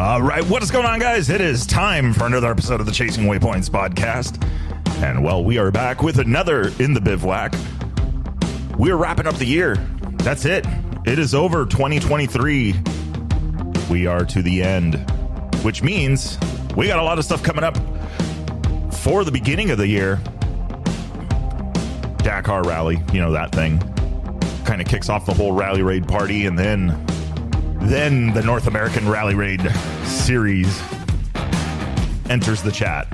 All right, what is going on, guys? It is time for another episode of the Chasing Waypoints podcast. And, well, we are back with another In the Bivouac. We're wrapping up the year. That's it. It is over 2023. We are to the end, which means we got a lot of stuff coming up for the beginning of the year. Dakar Rally, you know that thing. Kind of kicks off the whole Rally Raid party, and then the North American Rally Raid series enters the chat.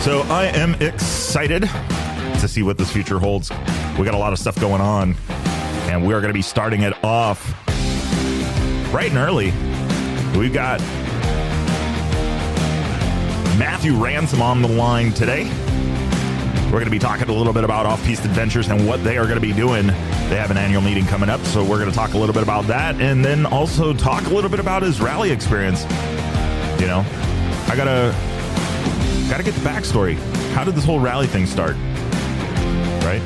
So I am excited to see what this future holds. We got a lot of stuff going on, and we are going to be starting it off bright and early. We've got Matthew Ransom on the line today. We're going to be talking a little bit about Off-Piste Adventures and what they are going to be doing. They have an annual meeting coming up, so we're going to talk a little bit about that, and then also talk a little bit about his rally experience. You know, I gotta get the backstory. How did this whole rally thing start? Right?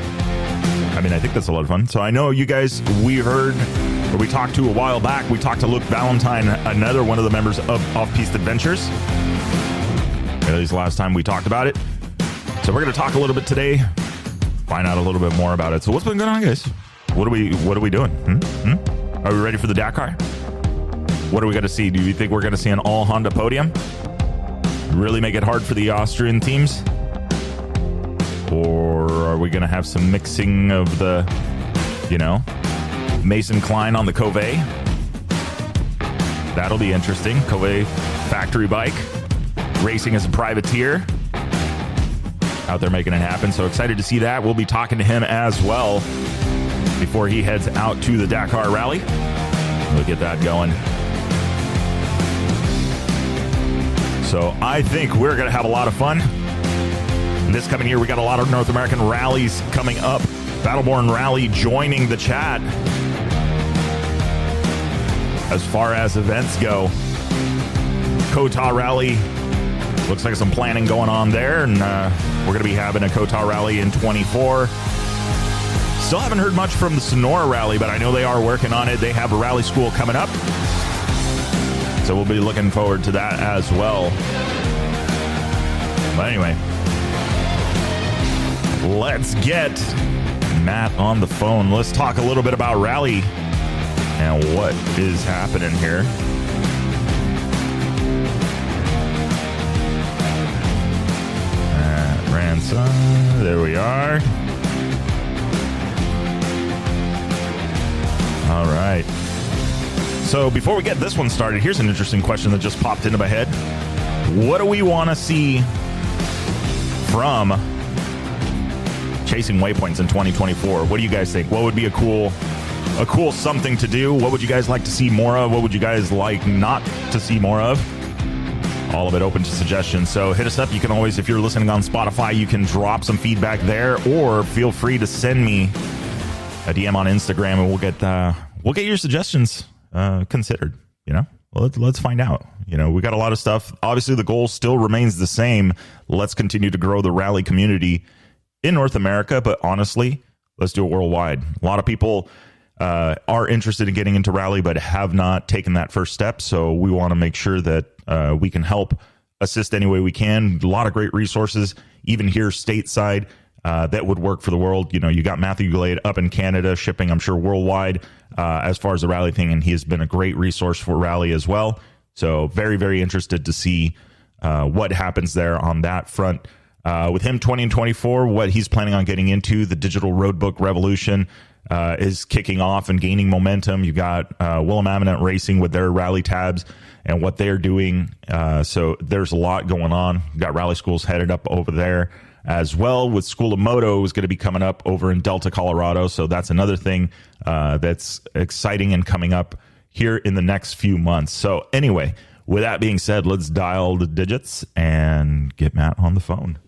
I mean, I think that's a lot of fun. So I know you guys, we talked to a while back. We talked to Luke Valentine, another one of the members of Off-Piste Adventures. At least last time we talked about it. So we're going to talk a little bit today, find out a little bit more about it. So what's been going on, guys? What are we doing? Are we ready for the Dakar? What are we going to see? Do you think we're going to see an all Honda podium? Really make it hard for the Austrian teams? Or are we going to have some mixing of the, Mason Klein on the Covey? That'll be interesting. Covey factory bike, racing as a privateer. Out there making it happen. So excited to see that. We'll be talking to him as well before he heads out to the Dakar Rally. We'll get that going. So I think we're going to have a lot of fun. This coming year, we got a lot of North American rallies coming up. Battleborn Rally joining the chat. As far as events go, Kota Rally, looks like some planning going on there, and we're going to be having a Kota Rally in 24. Still haven't heard much from the Sonora Rally, but I know they are working on it. They have a rally school coming up, so we'll be looking forward to that as well. But anyway, let's get Matt on the phone. Let's talk a little bit about rally and what is happening here. Ransom, there we are. All right. So before we get this one started, here's an interesting question that just popped into my head. What do we want to see from Chasing Waypoints in 2024? What do you guys think? What would be a cool something to do? What would you guys like to see more of? What would you guys like not to see more of? All of it open to suggestions. So hit us up. You can always, if you're listening on Spotify, you can drop some feedback there, or feel free to send me a DM on Instagram, and we'll get your suggestions considered. Well, let's find out. We got a lot of stuff. Obviously, the goal still remains the same. Let's continue to grow the rally community in North America, but honestly, let's do it worldwide. A lot of people are interested in getting into rally, but have not taken that first step. So we want to make sure that we can help assist any way we can. A lot of great resources, even here stateside, that would work for the world. You got Matthew Glade up in Canada, shipping, I'm sure, worldwide as far as the rally thing, and he has been a great resource for rally as well. So very, very interested to see what happens there on that front. With him, 20 and 24, what he's planning on getting into, the digital roadbook revolution is kicking off and gaining momentum. You got Willem Eminent Racing with their rally tabs and what they're doing. So there's a lot going on. You got rally schools headed up over there as well, with School of Moto is going to be coming up over in Delta, Colorado. So that's another thing that's exciting and coming up here in the next few months. So anyway, with that being said, let's dial the digits and get Matt on the phone.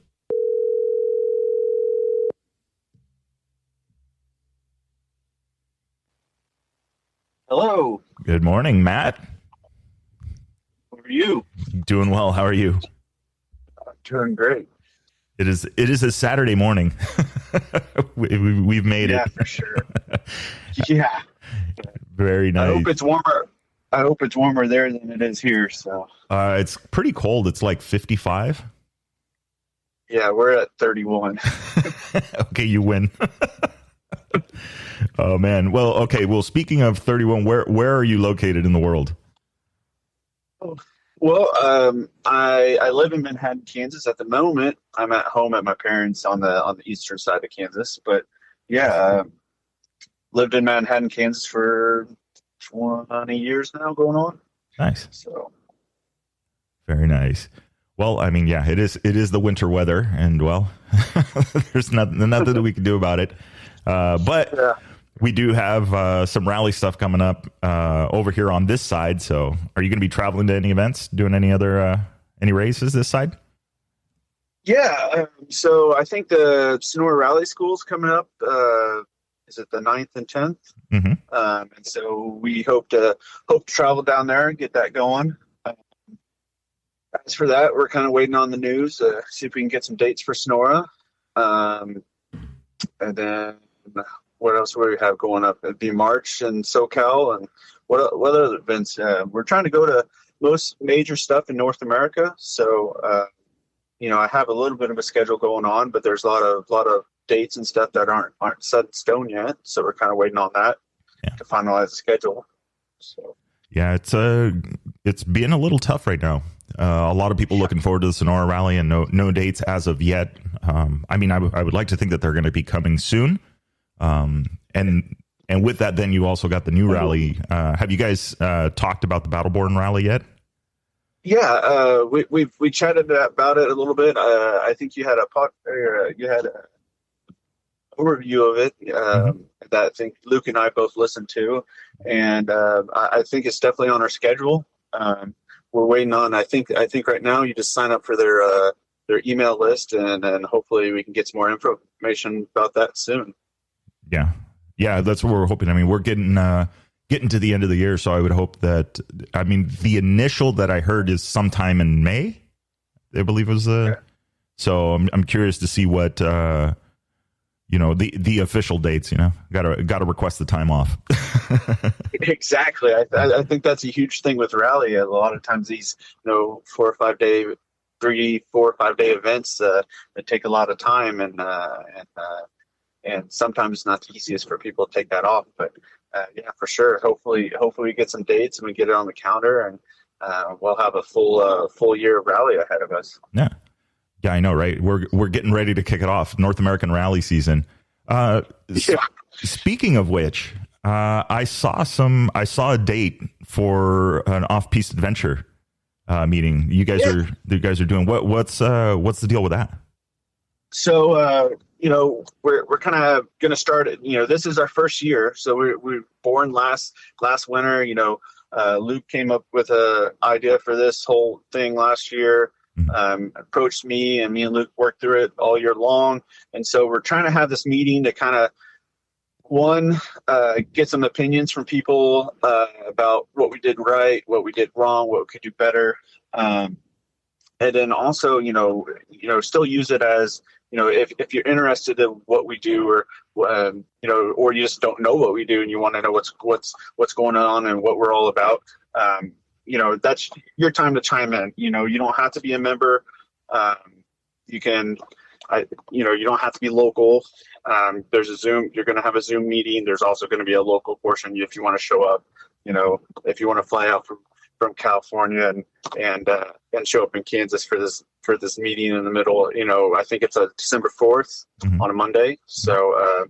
Hello. Good morning, Matt. How are you? Doing well. How are you? Doing great. It is a Saturday morning. We've made it. Yeah, for sure. Yeah. Very nice. I hope it's warmer. I hope it's warmer there than it is here. So It's pretty cold. It's like 55. yeah, we're at 31. Okay, you win. Oh man. Well, okay. Well, speaking of 31, where are you located in the world? Well, I live in Manhattan, Kansas at the moment. I'm at home at my parents on the eastern side of Kansas, but yeah, lived in Manhattan, Kansas for 20 years now, going on. Nice. So Very nice. Well, I mean, yeah, it is the winter weather, and well, there's nothing that we can do about it. But yeah. we do have some rally stuff coming up over here on this side. So, are you going to be traveling to any events, doing any races this side? Yeah, so I think the Sonora Rally School's coming up. Is it the 9th and 10th? Mm-hmm. And so we hope to travel down there and get that going. As for that, we're kind of waiting on the news, see if we can get some dates for Sonora. And then what else would we have going up? It'd be March in SoCal, and what other events? We're trying to go to most major stuff in North America. So, I have a little bit of a schedule going on, but there's a lot of dates and stuff that aren't set in stone yet. So we're kind of waiting on that to finalize the schedule. So yeah, it's being a little tough right now. A lot of people looking forward to the Sonora Rally, and no dates as of yet. I mean, I would like to think that they're going to be coming soon. And with that, then you also got the new rally. Have you guys talked about the Battleborn Rally yet? Yeah, we chatted about it a little bit. I think you had an overview of it that I think Luke and I both listened to, and I think it's definitely on our schedule. We're waiting on. I think right now you just sign up for their email list, and then hopefully we can get some more information about that soon. Yeah, that's what we're hoping. I mean, we're getting to the end of the year, so I would hope that. I mean, the initial that I heard is sometime in May, I believe was the. So I'm curious to see what the official dates. Got to request the time off. Exactly. I think that's a huge thing with rally. A lot of times these 4 or 5 day, 3, 4 or 5 day events that take a lot of time, and sometimes it's not the easiest for people to take that off. But yeah, for sure. Hopefully we get some dates and we get it on the calendar, and we'll have a full year of rally ahead of us. Yeah, I know, right? We're getting ready to kick it off, North American rally season. Speaking of which, I saw a date for an Off-Piste adventure meeting. You guys are doing what's the deal with that? So we're kind of going to start it. This is our first year, so we were born last winter. Luke came up with a idea for this whole thing last year. Approached me, and me and Luke worked through it all year long. And so we're trying to have this meeting to kind of get some opinions from people about what we did right, what we did wrong, what we could do better, and then also still use it as if you're interested in what we do, or or you just don't know what we do and you want to know what's going on and what we're all about. That's your time to chime in. You don't have to be a member. You don't have to be local. There's a Zoom. You're going to have a Zoom meeting. There's also going to be a local portion if you want to show up. If you want to fly out from California and show up in Kansas for this meeting in the middle. I think it's December 4th on a Monday. So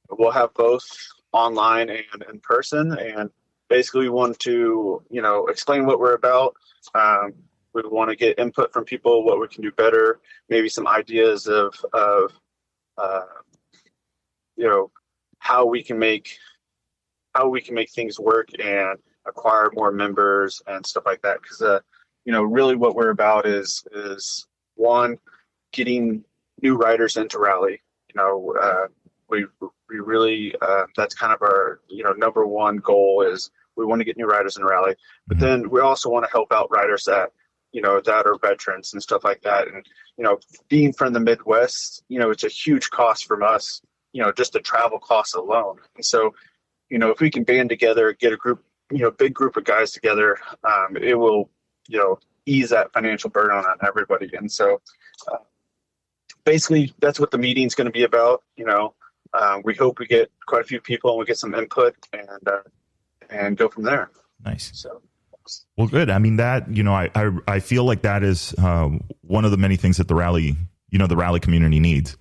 we'll have both online and in person, and basically we want to explain what we're about. We want to get input from people, what we can do better, maybe some ideas of how we can make things work and acquire more members and stuff like that. Because really what we're about is one, getting new riders into rally. We really that's kind of our number one goal is we want to get new riders in rally, but then we also want to help out riders that that are veterans and stuff like that. And being from the Midwest, it's a huge cost from us, just the travel costs alone. And so if we can band together, get a group big group of guys together, it will, ease that financial burden on everybody. And so basically that's what the meeting's going to be about. We hope we get quite a few people and we get some input and go from there. Nice. So. Well, good. I mean, that, I feel like that is one of the many things that the rally community needs.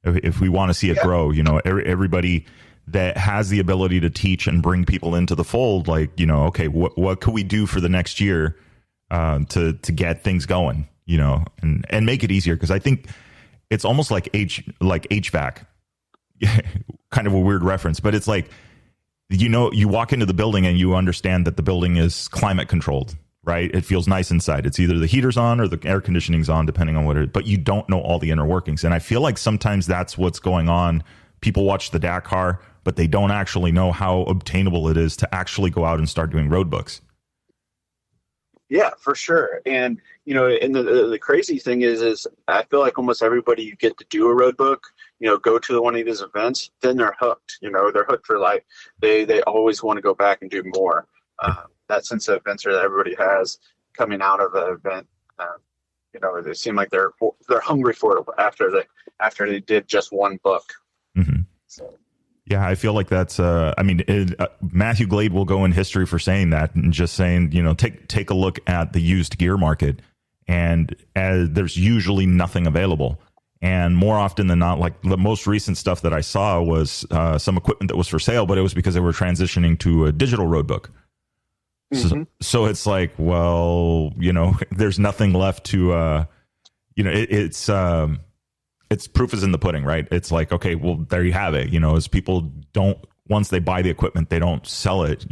If we want to see it grow, everybody that has the ability to teach and bring people into the fold, like, okay, what could we do for the next year to get things going, and make it easier? Because I think it's almost like HVAC, kind of a weird reference, but it's like, you walk into the building and you understand that the building is climate controlled, right? It feels nice inside. It's either the heater's on or the air conditioning's on, depending on what it is, but you don't know all the inner workings. And I feel like sometimes that's what's going on. People watch the Dakar, but they don't actually know how obtainable it is to actually go out and start doing road books. Yeah, for sure. And, and the crazy thing is I feel like almost everybody you get to do a road book, go to one of these events, then they're hooked. They're hooked for life. They always want to go back and do more. That sense of adventure that everybody has coming out of the event, they seem like they're hungry for it after they did just one book. Mm-hmm. So. Yeah, I feel like that's. Matthew Glade will go in history for saying that, and just saying, take a look at the used gear market, and there's usually nothing available. And more often than not, like the most recent stuff that I saw was some equipment that was for sale, but it was because they were transitioning to a digital road book. Mm-hmm. So it's like, well, there's nothing left to, it's proof is in the pudding, right? It's like, okay, well, there you have it. As people once they buy the equipment, they don't sell it,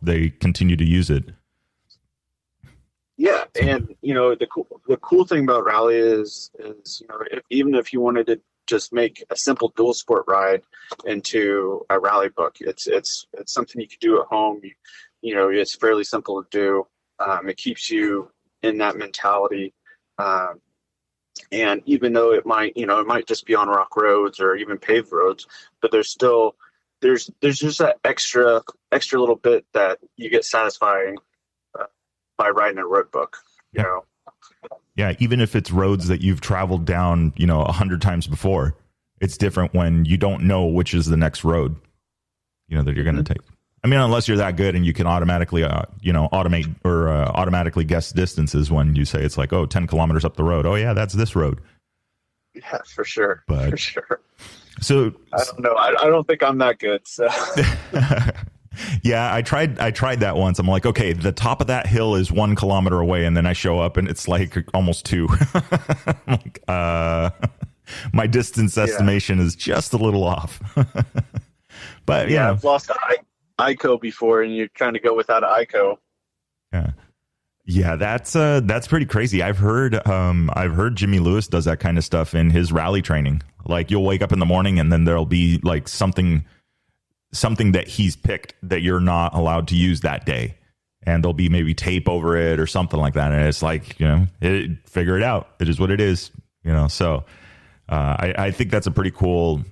they continue to use it. Yeah. And, the cool thing about rally is even if you wanted to just make a simple dual sport ride into a rally book, it's something you could do at home. It's fairly simple to do. It keeps you in that mentality. And even though it might just be on rock roads or even paved roads, but there's just that extra little bit that you get satisfying by writing a road book, Yeah, even if it's roads that you've traveled down, 100 times before, it's different when you don't know which is the next road, that you're going to take. I mean, unless you're that good and you can automatically, automate or automatically guess distances when you say it's like, 10 kilometers up the road. Oh, yeah, that's this road. Yeah, for sure. For sure. So I don't know. I don't think I'm that good. So. Yeah, I tried that once. I'm like, okay, the top of that hill is 1 kilometer away. And then I show up and it's like almost 2. I'm like, my distance estimation is just a little off. But yeah, I've lost ICO before, and you're trying to go without an ICO. Yeah, that's pretty crazy. I've heard Jimmy Lewis does that kind of stuff in his rally training. Like you'll wake up in the morning and then there'll be like something that he's picked that you're not allowed to use that day, and there'll be maybe tape over it or something like that. And it's like, figure it out. It is what it is. So I think that's a pretty cool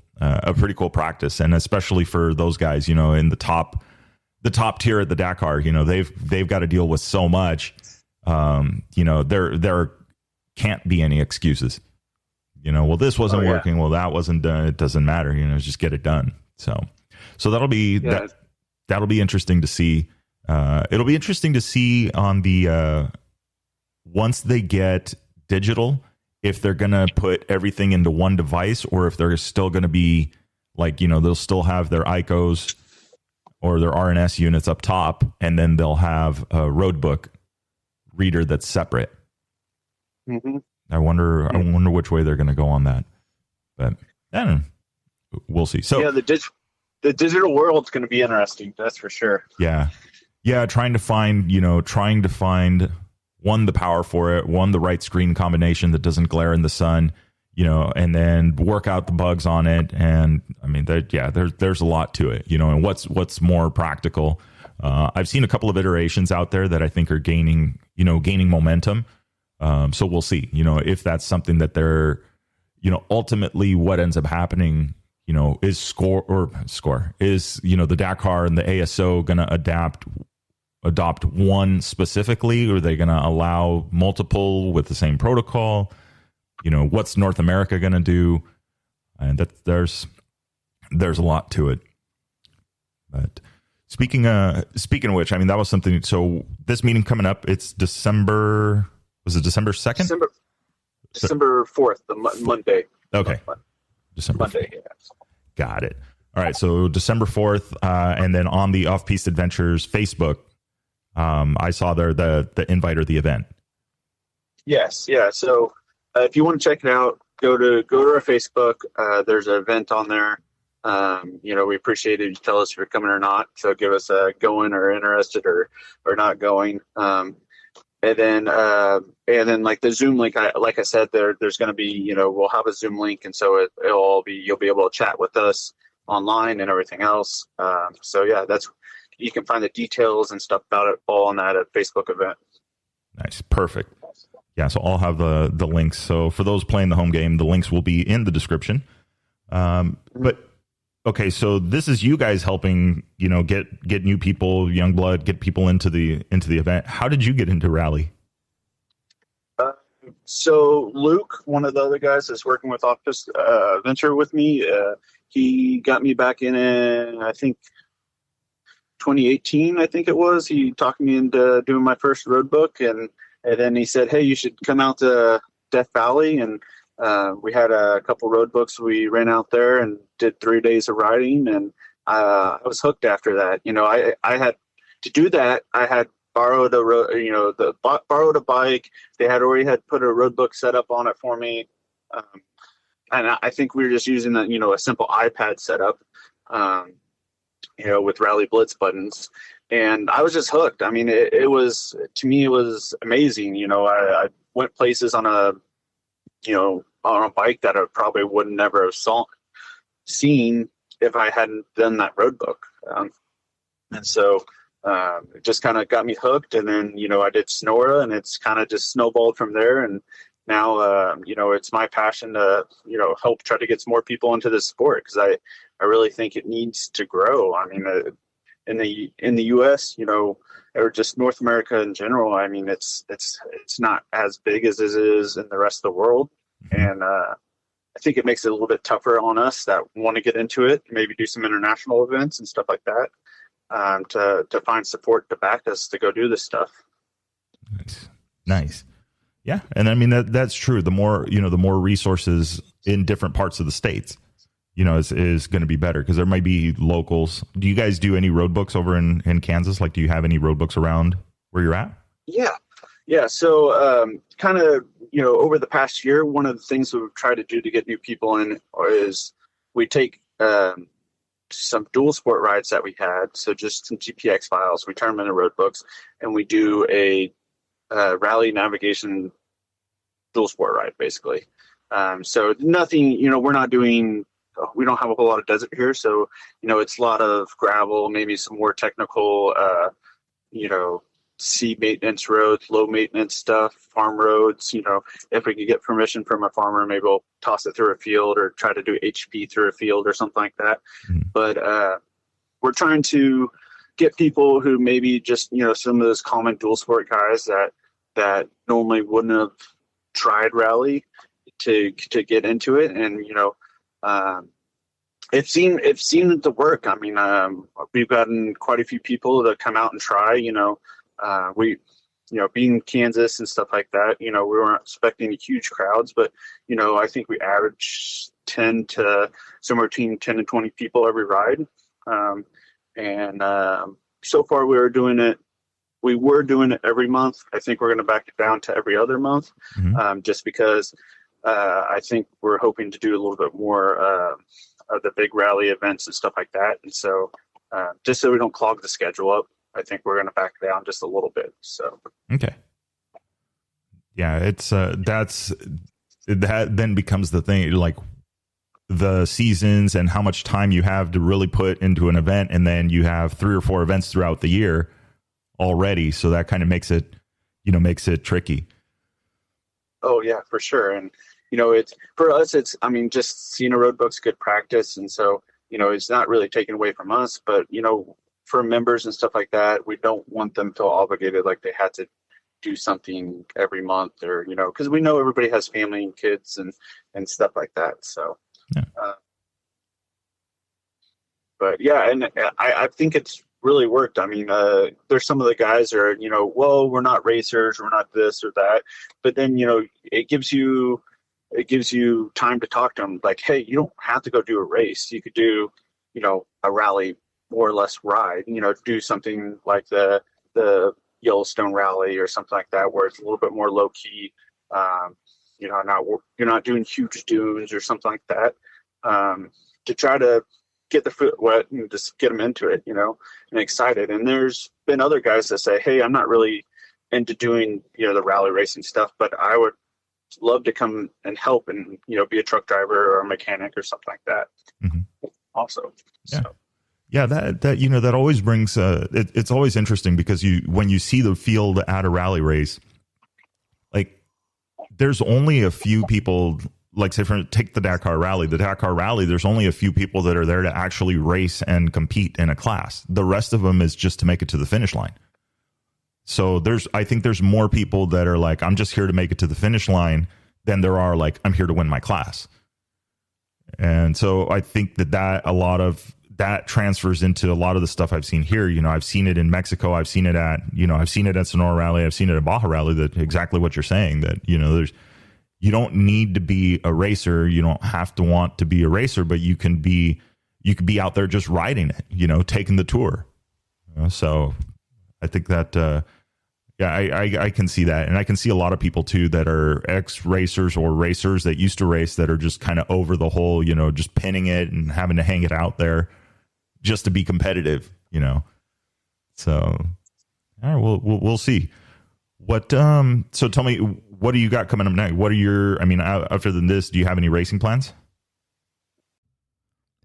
practice, and especially for those guys, in the top tier at the Dakar, they've got to deal with so much. There can't be any excuses. Well, this wasn't working. Well, that wasn't done. It doesn't matter. Just get it done. So that'll be that'll be interesting to see. It'll be interesting to see on the once they get digital, if they're going to put everything into one device, or if they're still going to be like, they'll still have their ICOs or their RNS units up top, and then they'll have a roadbook reader that's separate. Mm-hmm. I wonder which way they're going to go on that, but I don't know. We'll see. So yeah, the digital world's going to be interesting. That's for sure. Yeah. Trying to find one, the power for it, one, the right screen combination that doesn't glare in the sun, and then work out the bugs on it. And I mean, there's a lot to it, and what's more practical. I've seen a couple of iterations out there that I think are gaining momentum. So we'll see, if that's something that they're, ultimately what ends up happening, is the Dakar and the ASO going to adapt adopt one specifically, or are they going to allow multiple with the same protocol? What's North America going to do? And there's a lot to it. But speaking of which, I mean, that was something. So this meeting coming up, it's December. Was it December 2nd? December 4th, the Monday. Okay. December Monday. 4th. Yeah. Got it. All right. So December 4th, and then on the Off-Piste Adventures Facebook, I saw there the invite or the event. Yes. Yeah. So if you want to check it out, go to our Facebook. There's an event on there. We appreciate it. You tell us if you're coming or not. So give us a going or interested or not going. And then like the Zoom link, like I said, there's going to be, we'll have a Zoom link. And so it'll all be, you'll be able to chat with us online and everything else. So yeah, you can find the details and stuff about it all on that Facebook event. Nice. Perfect. Yeah. So I'll have the links. So for those playing the home game, the links will be in the description. But okay, so this is you guys helping, get new people, young blood, get people into the event. How did you get into rally? So Luke, one of the other guys that's working with Off-Piste Venture with me, he got me back in, I think 2018, I think it was. He talked me into doing my first road book, and then he said, "Hey, you should come out to Death Valley." And we had a couple road books. We ran out there and did 3 days of riding, and I was hooked after that. I had to do that. I had borrowed borrowed a bike. They had already put a road book set up on it for me, and I think we were just using a simple iPad setup, with Rally Blitz buttons, and I was just hooked. I mean, it was amazing. I went places on a bike that I probably would never have seen if I hadn't done that road book. And so it just kind of got me hooked. And then, I did Sonora, and it's kind of just snowballed from there. And now, it's my passion to, help try to get some more people into this sport, because I really think it needs to grow. I mean, in the U.S., or just North America in general, I mean, it's not as big as it is in the rest of the world. And I think it makes it a little bit tougher on us that want to get into it, maybe do some international events and stuff like that, to find support to back us to go do this stuff. Nice. Yeah. And I mean, that's true. The more resources in different parts of the states, is going to be better, because there might be locals. Do you guys do any road books over in Kansas? Like, do you have any road books around where you're at? Yeah. Yeah. So kind of, over the past year, one of the things we've tried to do to get new people in is we take some dual sport rides that we had. So just some GPX files, we turn them into road books, and we do a rally navigation dual sport ride, basically. So nothing, we're not doing, we don't have a whole lot of desert here. So, it's a lot of gravel, maybe some more technical, sea maintenance roads, low maintenance stuff, farm roads. If we could get permission from a farmer, maybe we'll toss it through a field or try to do HP through a field or something like that. Mm-hmm. But we're trying to get people who maybe just, some of those common dual sport guys that normally wouldn't have tried rally to get into it. And, It seemed to work. I mean, we've gotten quite a few people to come out and try. Being Kansas and stuff like that, we weren't expecting huge crowds, but I think we averaged 10 to somewhere between 10 and 20 people every ride. And so far we were doing it every month. I think we're going to back it down to every other month, just because I think we're hoping to do a little bit more of the big rally events and stuff like that. And so just so we don't clog the schedule up, I think we're going to back down just a little bit. So, okay. Yeah, it's that then becomes the thing, like the seasons and how much time you have to really put into an event. And then you have 3 or 4 events throughout the year already. So that kind of makes it tricky. Oh yeah, for sure. And, it's for us, just seeing a road book's good practice. And so, it's not really taken away from us, but, for members and stuff like that, we don't want them to feel obligated like they had to do something every month, or because we know everybody has family and kids and stuff like that. So, yeah. But yeah, and I think it's really worked. I mean, there's some of the guys are, well, we're not racers, we're not this or that, but then it gives you time to talk to them. Like, hey, you don't have to go do a race. You could do, a rally more or less ride. Do something like the Yellowstone rally or something like that, where it's a little bit more low key. You're not doing huge dunes or something like that. To try to get the foot wet and just get them into it, and excited. And there's been other guys that say, hey, I'm not really into doing, the rally racing stuff, but I would love to come and help and, be a truck driver or a mechanic or something like that. Mm-hmm. Also. Yeah. So. Yeah, that that always brings it's always interesting because when you see the field at a rally race, like there's only a few people. Like, say, take the Dakar Rally. The Dakar Rally, there's only a few people that are there to actually race and compete in a class. The rest of them is just to make it to the finish line. So I think there's more people that are like, I'm just here to make it to the finish line than there are like, I'm here to win my class. And so I think that a lot of that transfers into a lot of the stuff I've seen here. I've seen it in Mexico. I've seen it at Sonora Rally. I've seen it at Baja Rally. That exactly what you're saying, that, you don't need to be a racer. You don't have to want to be a racer, but you can be out there just riding it, taking the tour. So I think that, I can see that. And I can see a lot of people too that are ex-racers or racers that used to race that are just kind of over the whole, just pinning it and having to hang it out there just to be competitive, So, all right, we'll see. What, so tell me, what do you got coming up next? What are other than this, do you have any racing plans?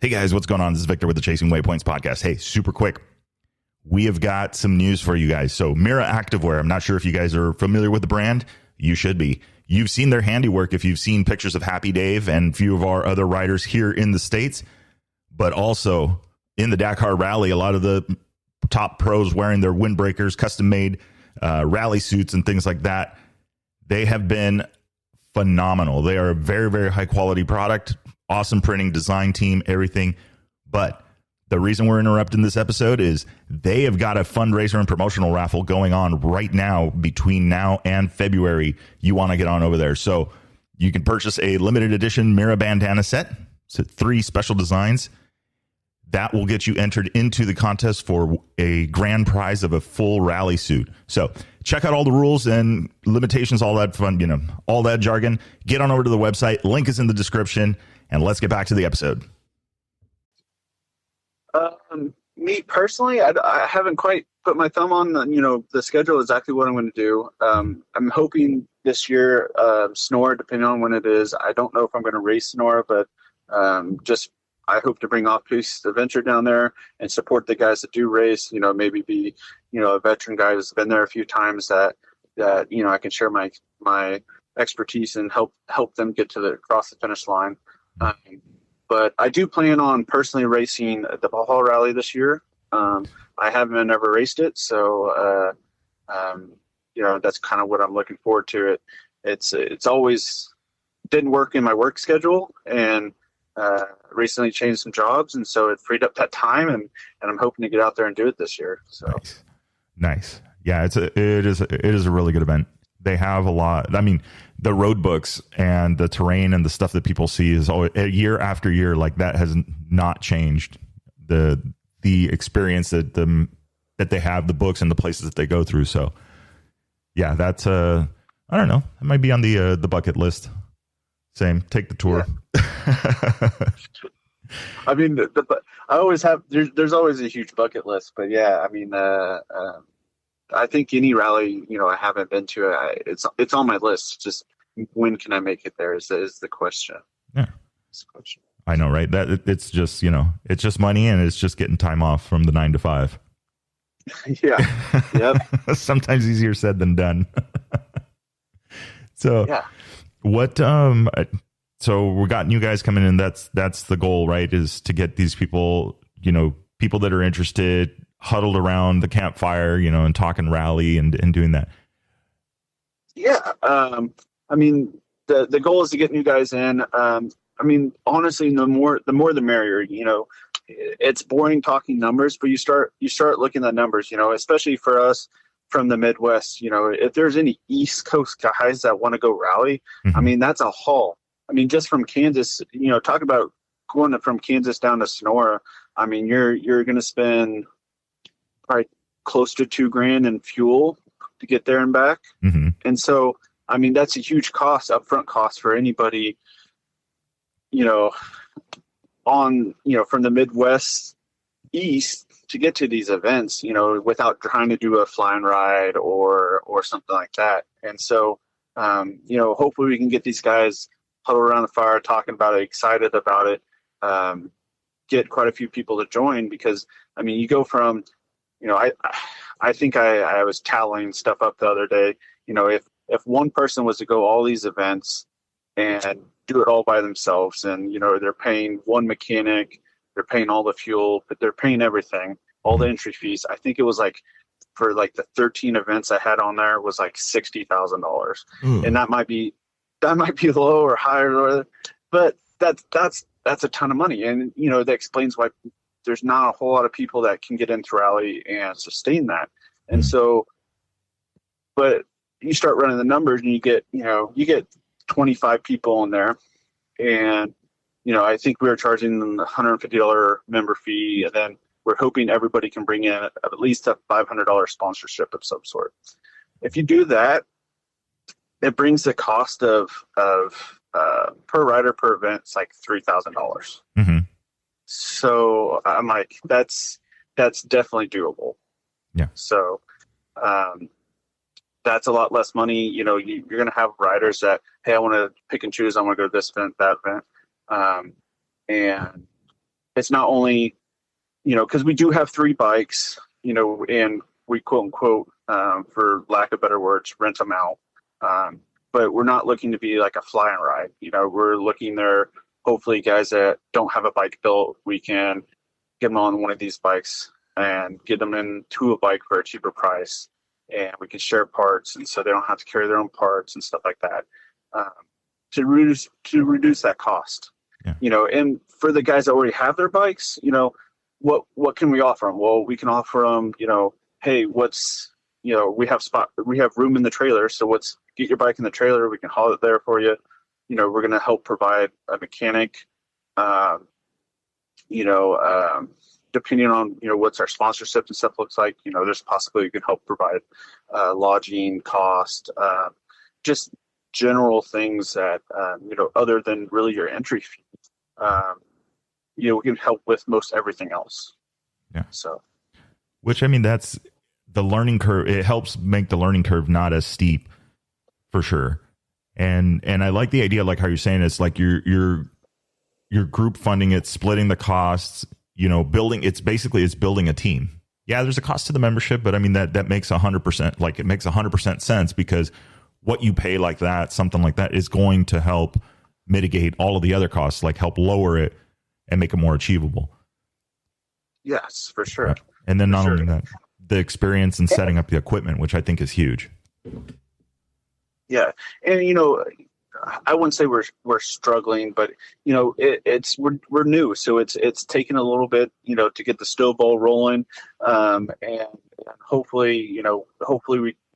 Hey guys, what's going on? This is Victor with the Chasing Waypoints podcast. Hey, super quick. We have got some news for you guys. So Mira Activewear, I'm not sure if you guys are familiar with the brand. You should be. You've seen their handiwork if you've seen pictures of Happy Dave and a few of our other riders here in the States, but also in the Dakar Rally, a lot of the top pros wearing their windbreakers, custom made rally suits and things like that. They have been phenomenal. They are a very, very high quality product, awesome printing, design team, everything. But the reason we're interrupting this episode is they have got a fundraiser and promotional raffle going on right now between now and February. You want to get on over there. So you can purchase a limited edition Mira bandana set. So 3 special designs. That will get you entered into the contest for a grand prize of a full rally suit. So check out all the rules and limitations, all that fun, all that jargon. Get on over to the website. Link is in the description. And let's get back to the episode. Me personally, I haven't quite put my thumb on the schedule, exactly what I'm going to do. I'm hoping this year, Sonora, depending on when it is. I don't know if I'm going to race Sonora, but I hope to bring Off-Piste Adventure down there and support the guys that do race. Maybe be a veteran guy who's been there a few times that I can share my expertise and help them get across the finish line. But I do plan on personally racing the Baja Rally this year. I haven't ever raced it, so that's kind of what I'm looking forward to. It's always didn't work in my work schedule, and recently changed some jobs, and so it freed up that time, and I'm hoping to get out there and do it this year. So nice. Yeah, it is a really good event. They have a lot. I mean, the road books and the terrain and the stuff that people see is always, year after year, like that has not changed. The experience that they have, the books and the places that they go through. So yeah, that's I don't know. It might be on the bucket list. Same, take the tour. Yeah. I mean, I always have. There's always a huge bucket list, but yeah, I mean, I think any rally I haven't been to, it's on my list. Just when can I make it there is the question. Yeah, it's the question. I know, right? That it's just it's just money, and it's just getting time off from the 9 to 5. Yeah. Yep. Sometimes easier said than done. So yeah. What so we got new guys coming in. That's the goal, right? Is to get these people, people that are interested. huddled around the campfire, and talking rally and doing that? Yeah. I mean, the goal is to get new guys in. I mean, honestly, the more the merrier. It's boring talking numbers, but you start looking at numbers. Especially for us from the Midwest. If there's any East Coast guys that want to go rally, I mean, that's a haul. I mean, just from Kansas, talk about going from Kansas down to Sonora. I mean, you're going to spend probably close to $2,000 in fuel to get there and back. And so, I mean, that's a huge cost, upfront cost for anybody, from the Midwest east to get to these events, without trying to do a flying ride or something like that. And so, hopefully we can get these guys huddled around the fire, talking about it, excited about it, get quite a few people to join, because, I mean, you go from, I think I was tallying stuff up the other day, if one person was to go all these events and do it all by themselves, and, they're paying one mechanic, they're paying all the fuel, but they're paying everything, all the entry fees. I think it was like, for like the 13 events I had on there was like $60,000. And that might be low or higher, but that's a ton of money. And, that explains why there's not a whole lot of people that can get into rally and sustain that. And so, but you start running the numbers and you get 25 people in there, and, I think we were charging them the $150 member fee, and then we're hoping everybody can bring in at least a $500 sponsorship of some sort. If you do that, it brings the cost of per rider per event, it's like $3,000. So I'm like, that's definitely doable. Yeah. So that's a lot less money. You're going to have riders that, hey, I want to pick and choose. I want to go to this event, that event. And it's not only, because we do have 3 bikes, and we quote unquote, for lack of better words, rent them out. But we're not looking to be like a fly and ride. We're looking there, hopefully guys that don't have a bike built, we can get them on one of these bikes and get them into a bike for a cheaper price. And we can share parts, and so they don't have to carry their own parts and stuff like that, to reduce that cost. Yeah. And for the guys that already have their bikes, what can we offer them? Well, we can offer them, hey, we have room in the trailer, so get your bike in the trailer. We can haul it there for you. We're going to help provide a mechanic. Depending on, what's our sponsorship and stuff looks like, there's a possibility we can help provide lodging cost, just general things that, other than really your entry fee, we can help with most everything else. Yeah. So, which, I mean, that's the learning curve. It helps make the learning curve not as steep, for sure. And I like the idea, like how you're saying, it's like you're group funding it, splitting the costs, building a team. Yeah, there's a cost to the membership, but I mean, that makes 100%, like it makes 100% sense, because what you pay like that, something like that, is going to help mitigate all of the other costs, like help lower it and make it more achievable. Yes, for sure. Right. And then not only that, the experience in setting up the equipment, which I think is huge. Yeah. And, I wouldn't say we're struggling, but we're new, so it's taken a little bit, to get the snowball rolling, and hopefully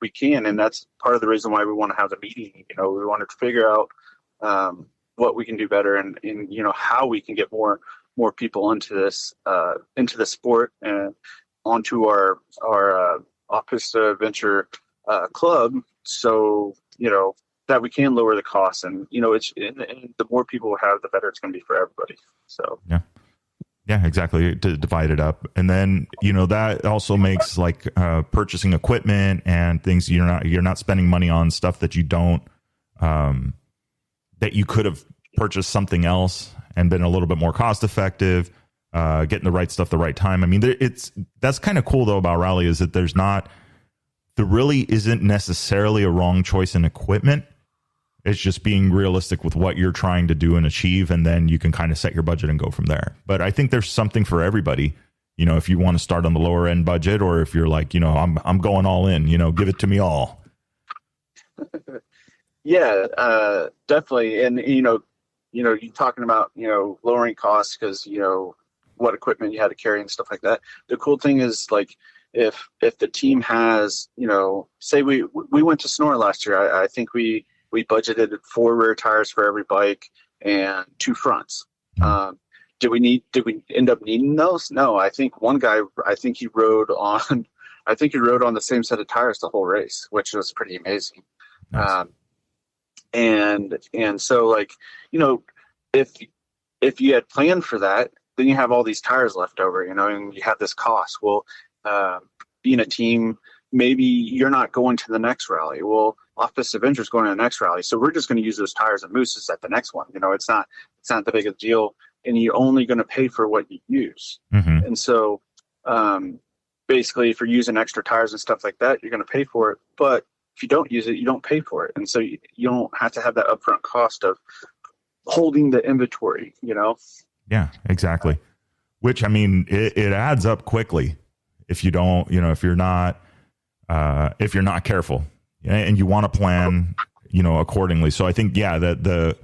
we can, and that's part of the reason why we want to have the meeting. We wanted to figure out what we can do better, and how we can get more people into the sport and onto our Off-Piste Adventure club, so that we can lower the costs, and and the more people we have, the better it's going to be for everybody. So yeah, exactly, to divide it up. And then that also makes like purchasing equipment and things, you're not spending money on stuff that you don't that you could have purchased something else and been a little bit more cost effective, getting the right stuff the right time. I mean, that's kind of cool though about rally, is that there really isn't necessarily a wrong choice in equipment. It's just being realistic with what you're trying to do and achieve, and then you can kind of set your budget and go from there. But I think there's something for everybody. if you want to start on the lower end budget, or if you're like, I'm going all in, give it to me all. Yeah, definitely. And, you're talking about, lowering costs because, what equipment you had to carry and stuff like that. The cool thing is, like, if the team has, say we went to Sonora last year, I think we budgeted 4 rear tires for every bike and 2 fronts. Did we end up needing those? No, I think one guy, he rode on the same set of tires the whole race, which was pretty amazing. Nice. And so, like, if you had planned for that, then you have all these tires left over, and you have this cost. Well, being a team, maybe you're not going to the next rally. Well, Off-Piste Adventure is going to the next rally, so we're just going to use those tires and mooses at the next one. It's not the big of a deal, and you're only going to pay for what you use. Mm-hmm. And so, basically, if you're using extra tires and stuff like that, you're going to pay for it. But if you don't use it, you don't pay for it, and so you don't have to have that upfront cost of holding the inventory. Yeah, exactly. Which, I mean, it adds up quickly if you don't, if you're not careful, and you want to plan, accordingly. So I think, yeah, that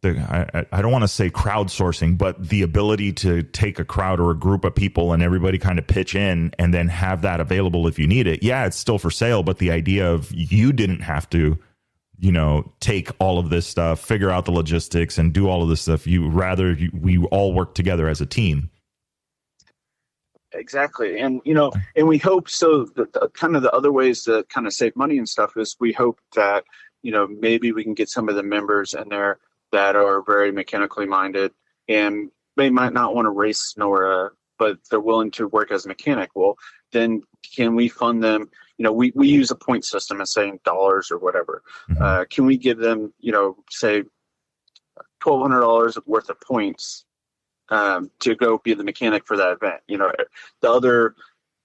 I don't want to say crowdsourcing, but the ability to take a crowd or a group of people and everybody kind of pitch in and then have that available if you need it. Yeah, it's still for sale, but the idea of you didn't have to, take all of this stuff, figure out the logistics and do all of this stuff. We all work together as a team. Exactly. And, and we hope so the kind of the other ways to kind of save money and stuff is we hope that, maybe we can get some of the members in there that are very mechanically minded, and they might not want to race Sonora, but they're willing to work as a mechanic. Well, then can we fund them? We use a point system and saying dollars or whatever. Mm-hmm. Can we give them, say $1,200 worth of points to go be the mechanic for that event? The other,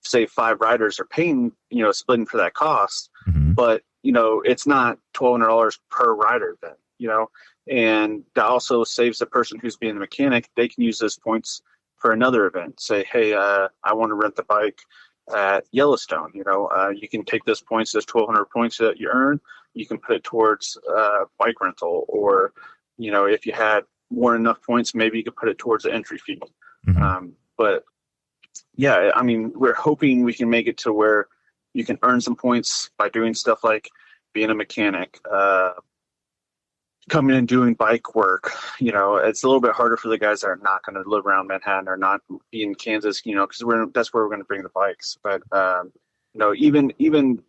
say, 5 riders are paying, splitting for that cost, mm-hmm. but it's not $1,200 per rider then, and that also saves the person who's being the mechanic. They can use those points for another event. Say, hey, I want to rent the bike at Yellowstone. You can take those points, those 1,200 points that you earn, you can put it towards bike rental, or if you had more than enough points, maybe you could put it towards the entry fee. Mm-hmm. But yeah, I mean, we're hoping we can make it to where you can earn some points by doing stuff like being a mechanic, coming and doing bike work. It's a little bit harder for the guys that are not going to live around Manhattan or not be in Kansas, because that's where we're going to bring the bikes. But even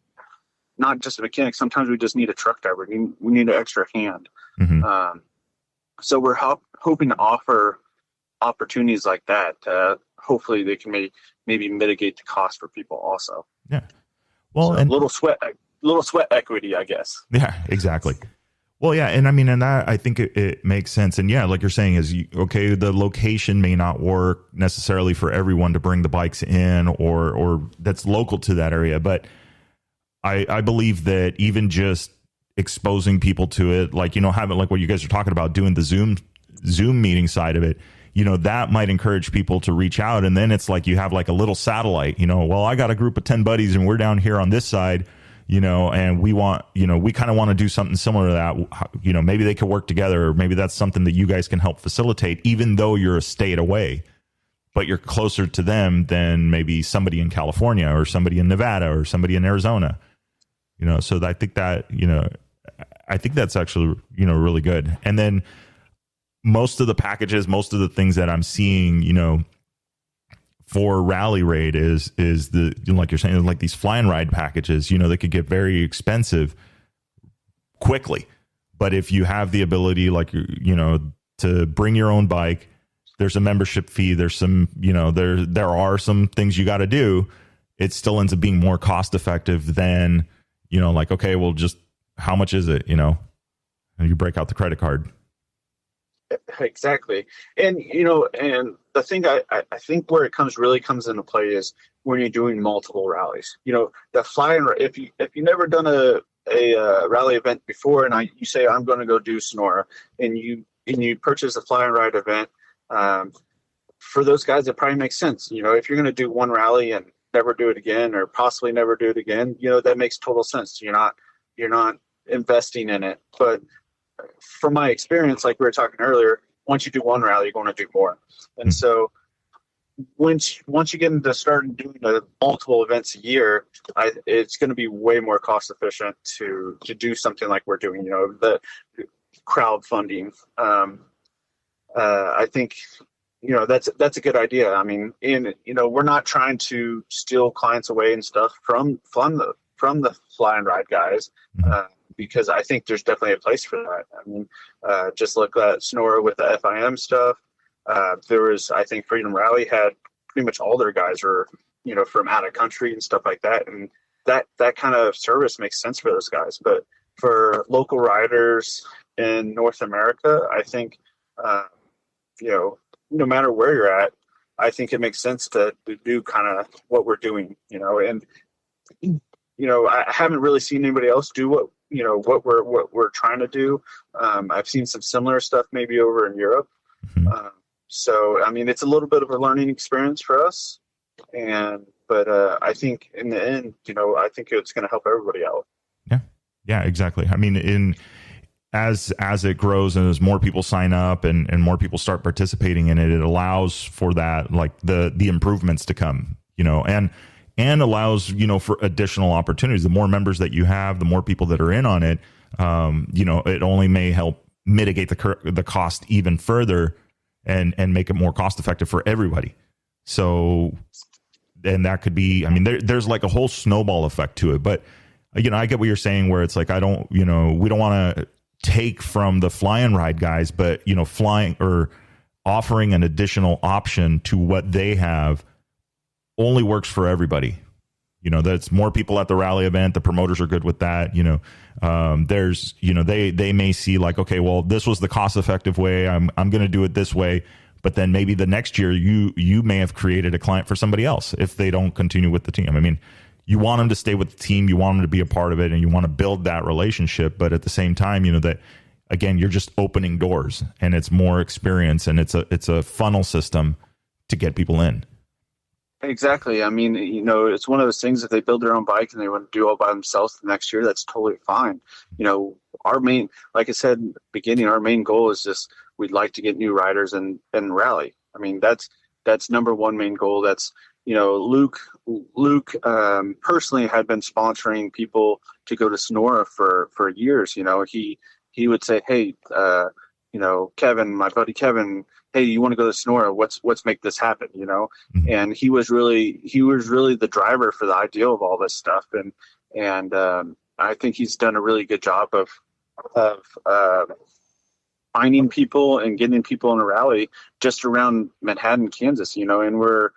not just a mechanic, sometimes we just need a truck driver. We need an extra hand. Mm-hmm. So we're hoping to offer opportunities like that. Hopefully they can maybe mitigate the cost for people also. Yeah. Well, so and little sweat equity, I guess. Yeah, exactly. Well, yeah, and I mean, and that I think it makes sense. And yeah, like you're saying, is okay, the location may not work necessarily for everyone to bring the bikes in, or that's local to that area. But I believe that even just exposing people to it, like, having like what you guys are talking about, doing the Zoom meeting side of it, that might encourage people to reach out. And then it's like you have like a little satellite, well, I got a group of 10 buddies and we're down here on this side. And we want, we kind of want to do something similar to that. Maybe they could work together, or maybe that's something that you guys can help facilitate, even though you're a state away, but you're closer to them than maybe somebody in California or somebody in Nevada or somebody in Arizona, so I think that, I think that's actually, really good. And then most of the packages, most of the things that I'm seeing, for Rally Raid is the, like you're saying, like these fly and ride packages, they could get very expensive quickly. But if you have the ability, like, to bring your own bike, there's a membership fee, there's some, there are some things you got to do. It still ends up being more cost effective than, like, okay, well, just how much is it, and you break out the credit card. Exactly. And, and the thing I think where it really comes into play is when you're doing multiple rallies. The fly and if you never done a rally event before, and you say I'm going to go do Sonora, and you purchase a fly and ride event, for those guys, it probably makes sense. If you're going to do one rally and never do it again, or possibly never do it again, that makes total sense. You're not investing in it. But from my experience, like we were talking earlier, once you do one rally, you're going to do more. And so once you get into starting doing multiple events a year, it's going to be way more cost efficient to do something like we're doing. The crowdfunding. I think that's a good idea. I mean, we're not trying to steal clients away and stuff from the fly and ride guys, because I think there's definitely a place for that. I mean, just look at Sonora with the FIM stuff. There was, I think, Freedom Rally had pretty much all their guys were, from out of country and stuff like that. And that kind of service makes sense for those guys. But for local riders in North America, I think, no matter where you're at, I think it makes sense to do kind of what we're doing, and, I haven't really seen anybody else do what we're trying to do. I've seen some similar stuff maybe over in Europe. So, I mean, it's a little bit of a learning experience for us, but I think in the end, I think it's going to help everybody out. Yeah, exactly. I mean, as it grows and as more people sign up and more people start participating in it, it allows for that, like the improvements to come, and allows, for additional opportunities. The more members that you have, the more people that are in on it, it only may help mitigate the cost even further and make it more cost effective for everybody. So, and that could be, I mean, there's like a whole snowball effect to it, but I get what you're saying, where it's like, we don't want to take from the fly and ride guys, but flying or offering an additional option to what they have only works for everybody. That's more people at the rally event. The promoters are good with that. There's, they may see like, okay, well, this was the cost effective way. I'm going to do it this way. But then maybe the next year you may have created a client for somebody else if they don't continue with the team. I mean, you want them to stay with the team, you want them to be a part of it, and you want to build that relationship. But at the same time, that again, you're just opening doors, and it's more experience, and it's a funnel system to get people in. Exactly. I mean, it's one of those things, if they build their own bike and they want to do all by themselves the next year, that's totally fine. Our main, like I said in the beginning, our main goal is just, we'd like to get new riders and rally. I mean, that's number one main goal. That's, Luke personally had been sponsoring people to go to Sonora for years. He would say, hey, Kevin, my buddy Kevin, hey, you want to go to Sonora? Let's make this happen, And he was really the driver for the idea of all this stuff. And I think he's done a really good job of finding people and getting people in a rally just around Manhattan, Kansas, and we're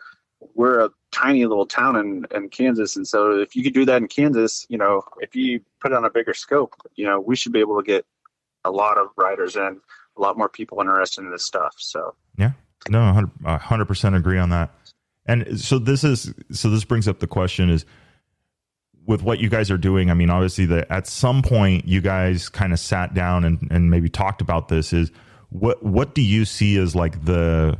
a tiny little town in Kansas. And so if you could do that in Kansas, if you put it on a bigger scope, we should be able to get a lot of riders and a lot more people interested in this stuff. So, yeah, no, 100% agree on that. And so this brings up the question is, with what you guys are doing, I mean, obviously at some point you guys kind of sat down and maybe talked about this. Is what do you see as like the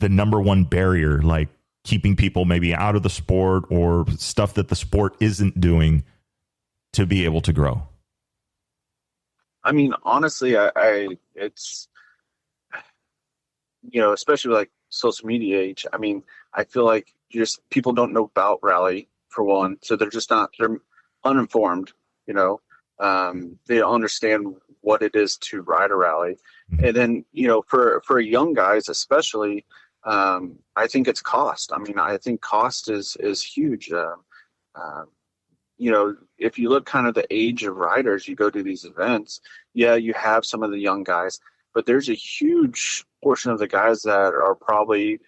number one barrier, like keeping people maybe out of the sport or stuff that the sport isn't doing to be able to grow? I mean, honestly, it's, especially like social media age. I mean, I feel like people don't know about rally, for one. So they're uninformed, they don't understand what it is to ride a rally. And then, for young guys, especially, I think it's cost. I mean, I think cost is huge. If you look kind of the age of riders, you go to these events, you have some of the young guys, but there's a huge portion of the guys that are probably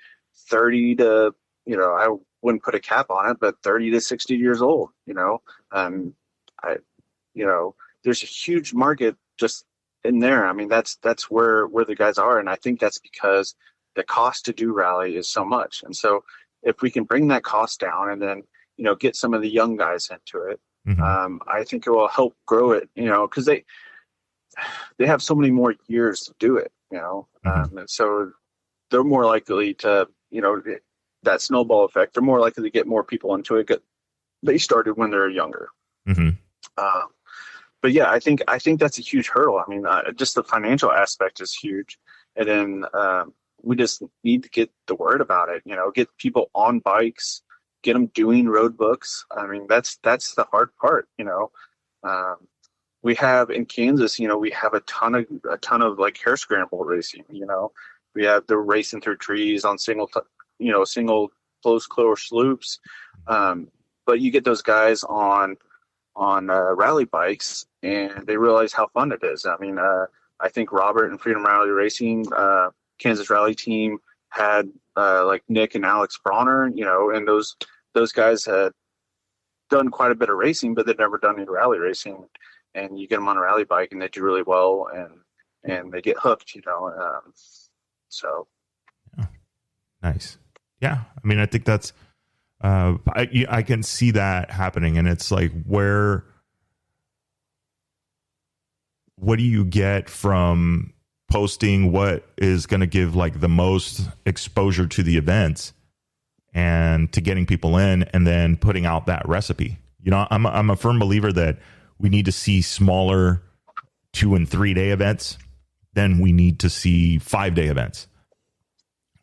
30 to, I wouldn't put a cap on it, but 30 to 60 years old, there's a huge market just in there. I mean, that's where the guys are. And I think that's because the cost to do rally is so much. And so if we can bring that cost down and then, get some of the young guys into it, I think it will help grow it, because they have so many more years to do it, and so they're more likely to, that snowball effect. They're more likely to get more people into it. They started when they're younger. Mm-hmm. But yeah, I think that's a huge hurdle. I mean, just the financial aspect is huge, and then we just need to get the word about it. Get people on bikes, get them doing road books. I mean, that's the hard part. We have in Kansas, we have a ton of like hare scramble racing. We have the racing through trees on single closed course loops. But you get those guys on rally bikes, and they realize how fun it is. I mean, I think Robert and Freedom Rally Racing, Kansas Rally Team had like Nick and Alex Bronner, and those guys had done quite a bit of racing, but they'd never done any rally racing. And you get them on a rally bike, and they do really well, and they get hooked, so. Yeah. Nice. Yeah. I mean, I think that's, I can see that happening, and it's like, what do you get from posting what is going to give like the most exposure to the events and to getting people in, and then putting out that recipe? I'm a firm believer that we need to see smaller 2 and 3 day events than we need to see 5-day events.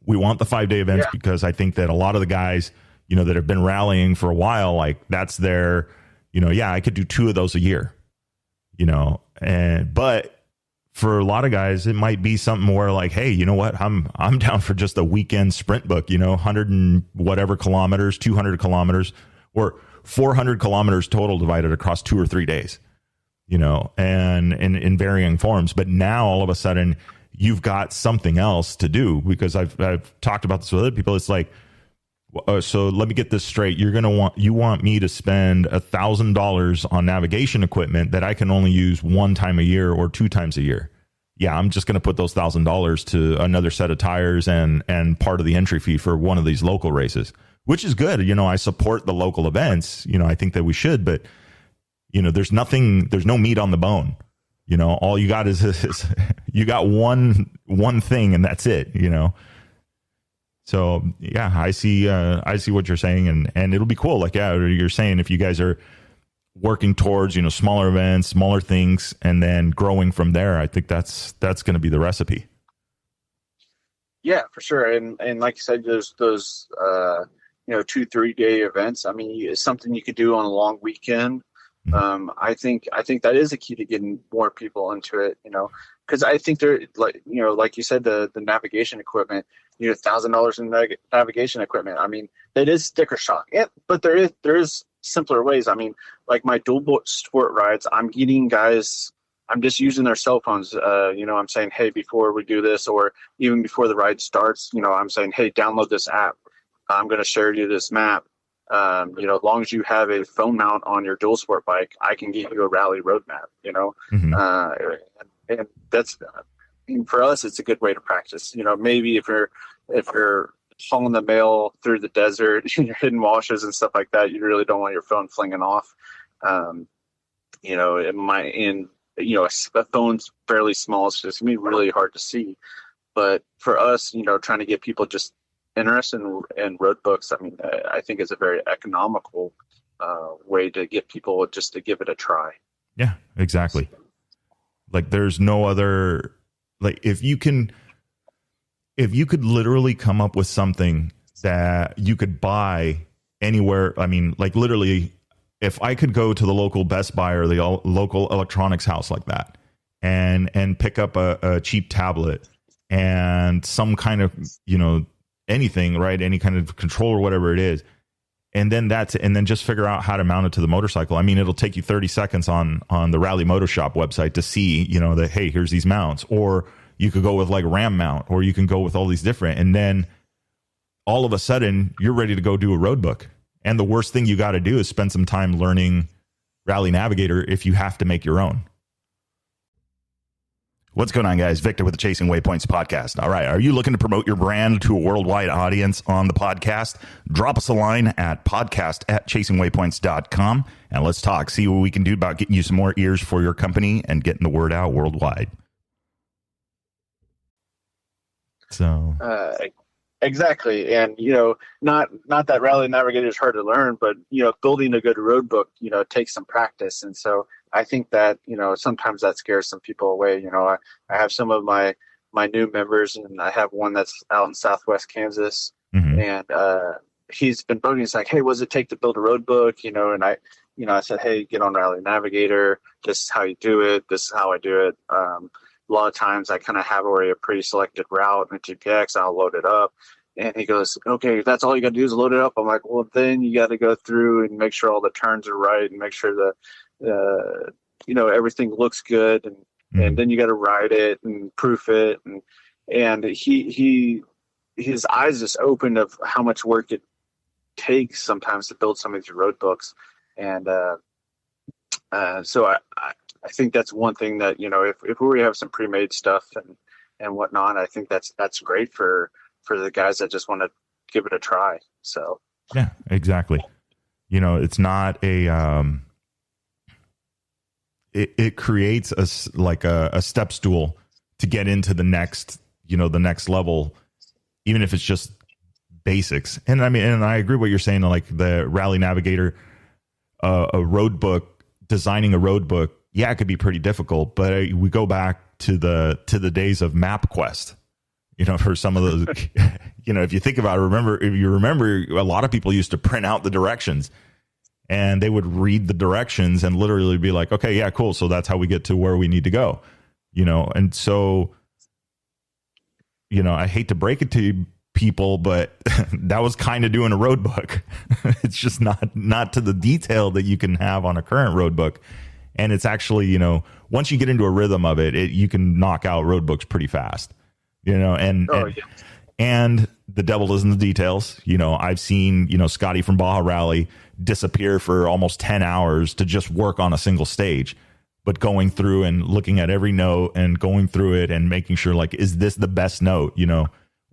We want the 5-day events because I think that a lot of the guys, that have been rallying for a while, like that's their, I could do 2 of those a year, but for a lot of guys, it might be something more like, hey, you know what? I'm down for just a weekend sprint book, 100 and whatever kilometers, 200 kilometers, or 400 kilometers total divided across 2 or 3 days, and in varying forms. But now all of a sudden you've got something else to do, because I've talked about this with other people. It's like, so let me get this straight. You want me to spend $1,000 on navigation equipment that I can only use 1 time a year or 2 times a year. Yeah, I'm just going to put those $1,000 to another set of tires and part of the entry fee for one of these local races, which is good. I support the local events. I think that we should, but there's no meat on the bone. All you got is you got one thing, and that's it. So yeah, I see what you're saying, and it'll be cool. Like, yeah, you're saying if you guys are working towards, smaller events, smaller things, and then growing from there, I think that's going to be the recipe. Yeah, for sure. And like you said, there's those 2-3 day events. I mean, it's something you could do on a long weekend. Mm-hmm. I think that is a key to getting more people into it, because I think they're like you said, the navigation equipment, $1,000 in navigation equipment. I mean, it is sticker shock. Yeah, but there is simpler ways. I mean, like my dual sport rides, I'm getting guys, I'm just using their cell phones. I'm saying, hey, before we do this, or even before the ride starts, I'm saying, hey, download this app. I'm going to share you this map. As long as you have a phone mount on your dual sport bike, I can get you a rally roadmap, Mm-hmm. And that's, for us, it's a good way to practice. Maybe if you're hauling the mail through the desert and you're hitting washes and stuff like that, you really don't want your phone flinging off. It might, a phone's fairly small, so it's gonna be really hard to see. But for us, trying to get people just interested in road books, I mean, I think it's a very economical way to get people just to give it a try. Yeah, exactly. Like, there's no other, like, if you could literally come up with something that you could buy anywhere. I mean, like, literally, if I could go to the local Best Buy or the local electronics house like that and pick up a cheap tablet and some kind of, anything, right? Any kind of controller, whatever it is. And then just figure out how to mount it to the motorcycle. I mean, it'll take you 30 seconds on the Rally Moto Shop website to see, that, hey, here's these mounts. Or you could go with like RAM mount, or you can go with all these different. And then all of a sudden you're ready to go do a road book. And the worst thing you got to do is spend some time learning Rally Navigator if you have to make your own. What's going on, guys? Victor with the Chasing Waypoints podcast. All right. Are you looking to promote your brand to a worldwide audience on the podcast? Drop us a line at podcast@chasingwaypoints.com and let's talk. See what we can do about getting you some more ears for your company and getting the word out worldwide. So exactly. And, not that Rally Navigator is hard to learn, but, building a good road book, takes some practice. And so I think that, sometimes that scares some people away. I have some of my new members, and I have one that's out in Southwest Kansas, and he's been bugging. He's like, "Hey, what does it take to build a road book?" And I said, "Hey, get on Rally Navigator. This is how you do it. This is how I do it." A lot of times I kind of have already a pre-selected route in the GPX. I'll load it up. And he goes, "Okay, that's all you got to do is load it up." I'm like, "Well, then you got to go through and make sure all the turns are right and make sure that, everything looks good. And then you got to ride it and proof it." And his eyes just opened of how much work it takes sometimes to build some of these road books. And so I think that's one thing that, if we have some pre-made stuff and whatnot, I think that's great for the guys that just want to give it a try. So yeah, exactly. It's not it creates a step stool to get into the next level, even if it's just basics. And I mean, and I agree what you're saying, like the Rally Navigator, a road book, designing a road book. Yeah, it could be pretty difficult, but we go back to the days of MapQuest, for some of those, if you think about it, if you remember, a lot of people used to print out the directions and they would read the directions and literally be like, okay, yeah, cool. So that's how we get to where we need to go, and so, I hate to break it to people, but that was kind of doing a road book. It's just not to the detail that you can have on a current road book. And it's actually, once you get into a rhythm of it, you can knock out road books pretty fast, and the devil is in the details. I've seen, Scotty from Baja Rally disappear for almost 10 hours to just work on a single stage, but going through and looking at every note and going through it and making sure, like, is this the best note,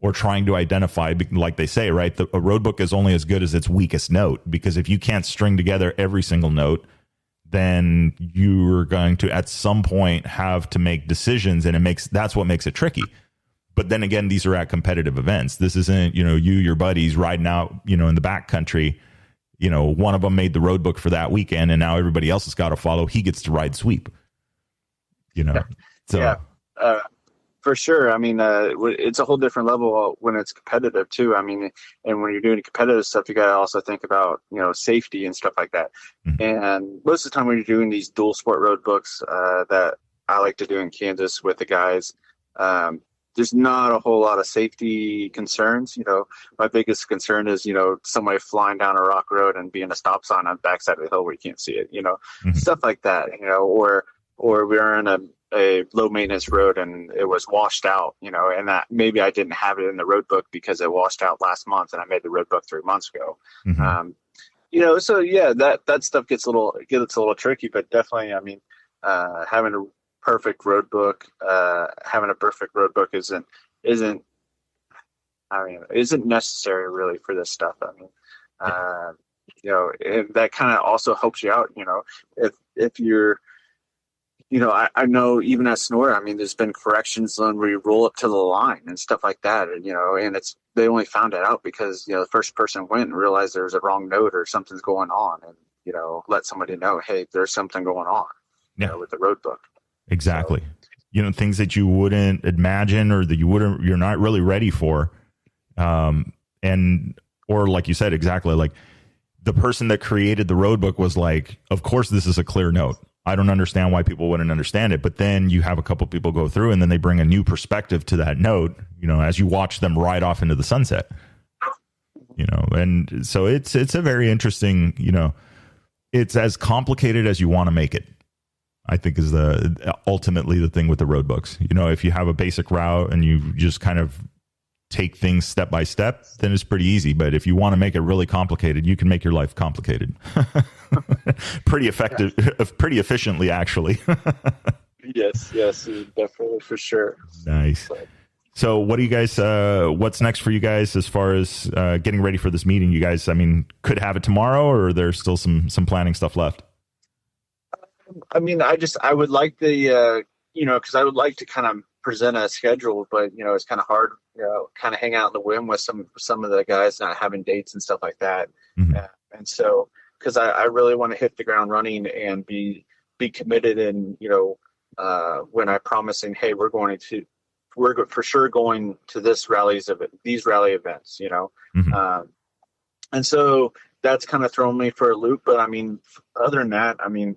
or trying to identify, like they say, right? A road book is only as good as its weakest note, because if you can't string together every single note, then you're going to at some point have to make decisions, and that's what makes it tricky. But then again, these are at competitive events. This isn't, your buddies riding out, in the back country. One of them made the road book for that weekend, and now everybody else has got to follow. He gets to ride sweep. So yeah, for sure. I mean, it's a whole different level when it's competitive too. I mean, and when you're doing competitive stuff, you got to also think about, safety and stuff like that. And most of the time when you're doing these dual sport road books that I like to do in Kansas with the guys, there's not a whole lot of safety concerns. My biggest concern is, somebody flying down a rock road and being a stop sign on the backside of the hill where you can't see it, stuff like that, or we're in a low maintenance road and it was washed out, and that maybe I didn't have it in the road book because it washed out last month and I made the road book 3 months ago. So yeah, that stuff gets a little tricky, but definitely, I mean, having a perfect road book, isn't necessary really for this stuff. I mean, that kind of also helps you out, if you're, I know even at Sonora, I mean, there's been corrections on where you roll up to the line and stuff like that. And, and they only found it out because, the first person went and realized there was a wrong note or something's going on, and, let somebody know, hey, there's something going on, with the road book. Exactly. So, things that you wouldn't imagine or that you're not really ready for. Or like you said, exactly, like the person that created the road book was like, of course, this is a clear note. I don't understand why people wouldn't understand it. But then you have a couple people go through and then they bring a new perspective to that note, as you watch them ride off into the sunset, and so it's a very interesting, it's as complicated as you want to make it, I think, is ultimately the thing with the road books. If you have a basic route and you just kind of take things step by step, then it's pretty easy. But if you want to make it really complicated, you can make your life complicated. Pretty effective, pretty efficiently, actually. Yes, definitely, for sure. Nice. So what do you guys, what's next for you guys as far as getting ready for this meeting? You guys, I mean, could have it tomorrow, or there's still some planning stuff left? I mean, I would like because I would like to kind of present a schedule, but it's kind of hard, kind of hang out in the wind with some of the guys not having dates and stuff like that. Mm-hmm. And so, because I really want to hit the ground running and be committed, and when I'm promising, hey, we're for sure going to these rally events, Mm-hmm. And so that's kind of thrown me for a loop. But I mean, other than that, I mean,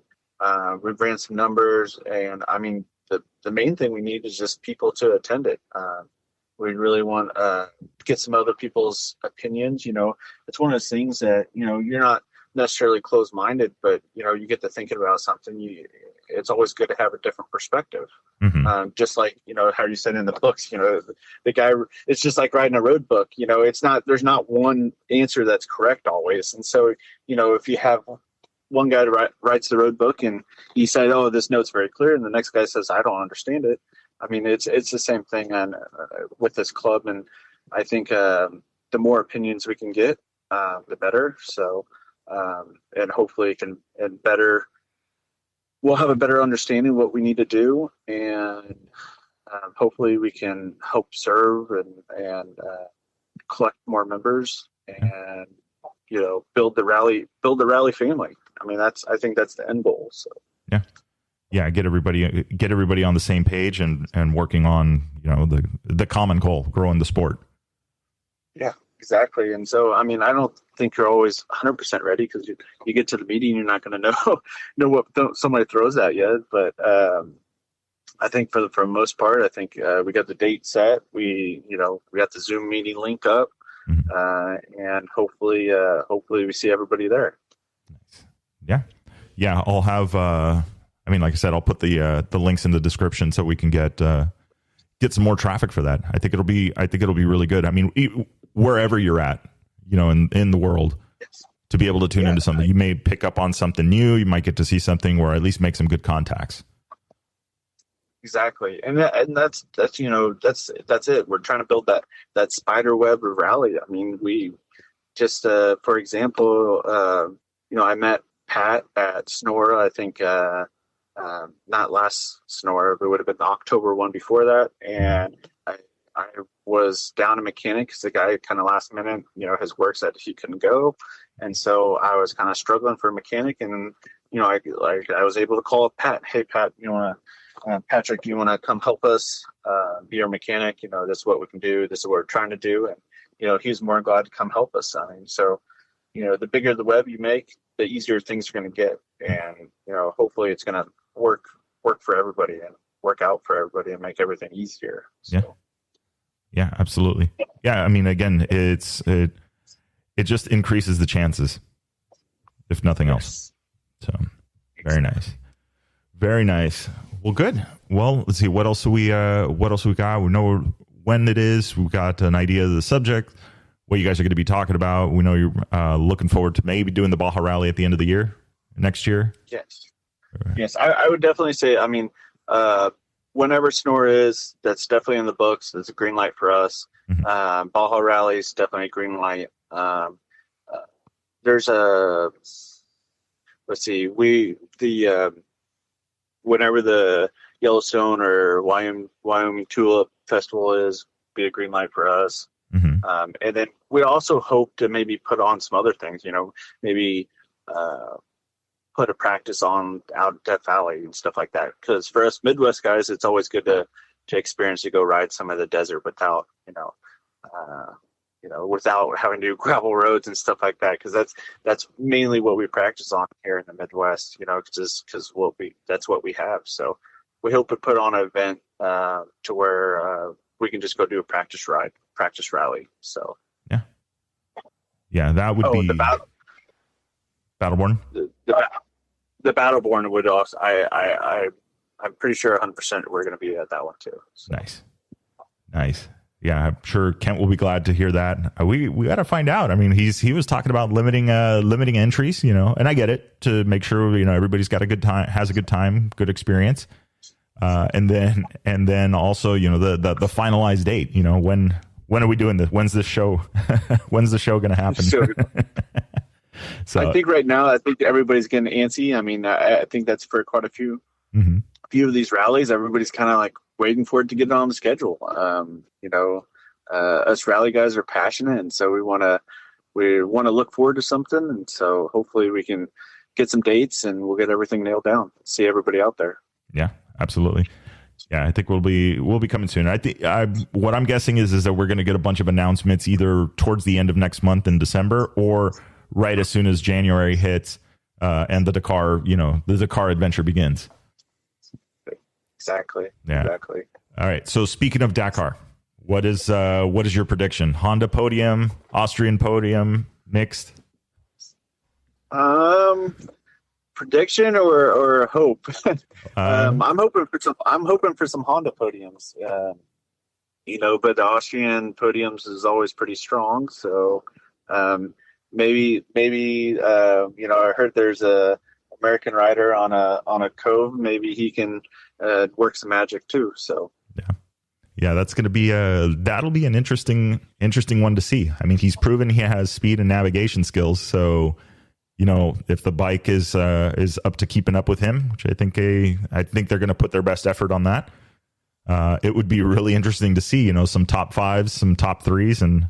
we've ran some numbers, and I mean, the main thing we need is just people to attend it. We really want to get some other people's opinions. It's one of those things that, you're not necessarily closed-minded, but, you get to thinking about something. It's always good to have a different perspective. Mm-hmm. Just like, how you said in the books, the guy, it's just like writing a road book. There's not one answer that's correct always. And so, if you have one guy writes the road book and he said, oh, this note's very clear, and the next guy says, I don't understand it. I mean, it's the same thing with this club, and I think the more opinions we can get, the better. So, and hopefully we'll have a better understanding of what we need to do, and hopefully we can help serve and collect more members and build the rally family. I mean, I think that's the end goal. So yeah, get everybody on the same page and working on the common goal, growing the sport. Yeah, exactly. And so, I mean, I don't think you're always 100% ready, because you get to the meeting, you're not going to know what somebody throws at you. But I think for the most part, I think we got the date set. We got the Zoom meeting link up, Mm-hmm. and hopefully we see everybody there. Yeah. I'll have. Like I said, I'll put the links in the description so we can get some more traffic for that. I think it'll be really good. I mean, wherever you're at, in the world, Yes. to be able to tune into something, you may pick up on something new. You might get to see something, or at least make some good contacts. Exactly, and that's it. We're trying to build that spider web of rally. I mean, we just for example, I met Pat at Sonora. I think not last Sonora, but it would have been the October one before that, and I was down a mechanic because the guy kind of last minute, his work said he couldn't go, and so I was kind of struggling for a mechanic, and I was able to call Pat. Hey, Pat, Patrick, you want to come help us be our mechanic? This is what we can do. This is what we're trying to do. And, he's more glad to come help us. I mean, so, the bigger the web you make, the easier things are going to get. And, hopefully it's going to work for everybody and work out for everybody and make everything easier. So. Yeah, absolutely. Yeah. I mean, again, it just increases the chances, if nothing else. So very nice. Very nice. Well, good. Well, let's see. What else do we got? We know when it is. We've got an idea of the subject, what you guys are going to be talking about. We know you're looking forward to maybe doing the Baja Rally at the end of the year, next year. Yes. Yes. I would definitely say, I mean, whenever Sonora is, that's definitely in the books. It's a green light for us. Mm-hmm. Baja Rally is definitely a green light. There's whenever the Yellowstone or Wyoming Tulip Festival is, be a green light for us. Mm-hmm. And then we also hope to maybe put on some other things, maybe put a practice on out of Death Valley and stuff like that. Because for us Midwest guys, it's always good to experience, to go ride some of the desert without, without having to do gravel roads and stuff like that. Because that's mainly what we practice on here in the Midwest, because that's what we have. So we hope to put on an event to where we can just go do a practice rally. So yeah, that would be the Battleborn. The Battleborn would also. I'm pretty sure 100% we're going to be at that one too. So. Nice. Yeah, I'm sure Kent will be glad to hear that. We got to find out. I mean, he was talking about limiting entries, and I get it, to make sure everybody's got a good time, has a good time, good experience, and then also the finalized date. When are we doing this? When's this show? When's the show going to happen? So I think right now, everybody's getting antsy. I mean, I think that's for quite a few few of these rallies, everybody's kind of like waiting for it to get on the schedule. Us rally guys are passionate, and so we want to look forward to something, and so hopefully we can get some dates and we'll get everything nailed down. See everybody out there. Yeah, absolutely. Yeah, I think we'll be coming soon. I think what I'm guessing is that we're going to get a bunch of announcements either towards the end of next month in December or right as soon as January hits and the Dakar adventure begins. Exactly. Yeah. Exactly. All right. So speaking of Dakar, what is your prediction? Honda podium, Austrian podium, mixed? Prediction or hope? I'm hoping for some Honda podiums. But the Austrian podiums is always pretty strong. So maybe I heard there's a American rider on a cove. Maybe he can work some magic too. So yeah, that's going to be that'll be an interesting one to see. I mean, he's proven he has speed and navigation skills. So if the bike is up to keeping up with him, which I think they're going to put their best effort on that. It would be really interesting to see, some top fives, some top threes, and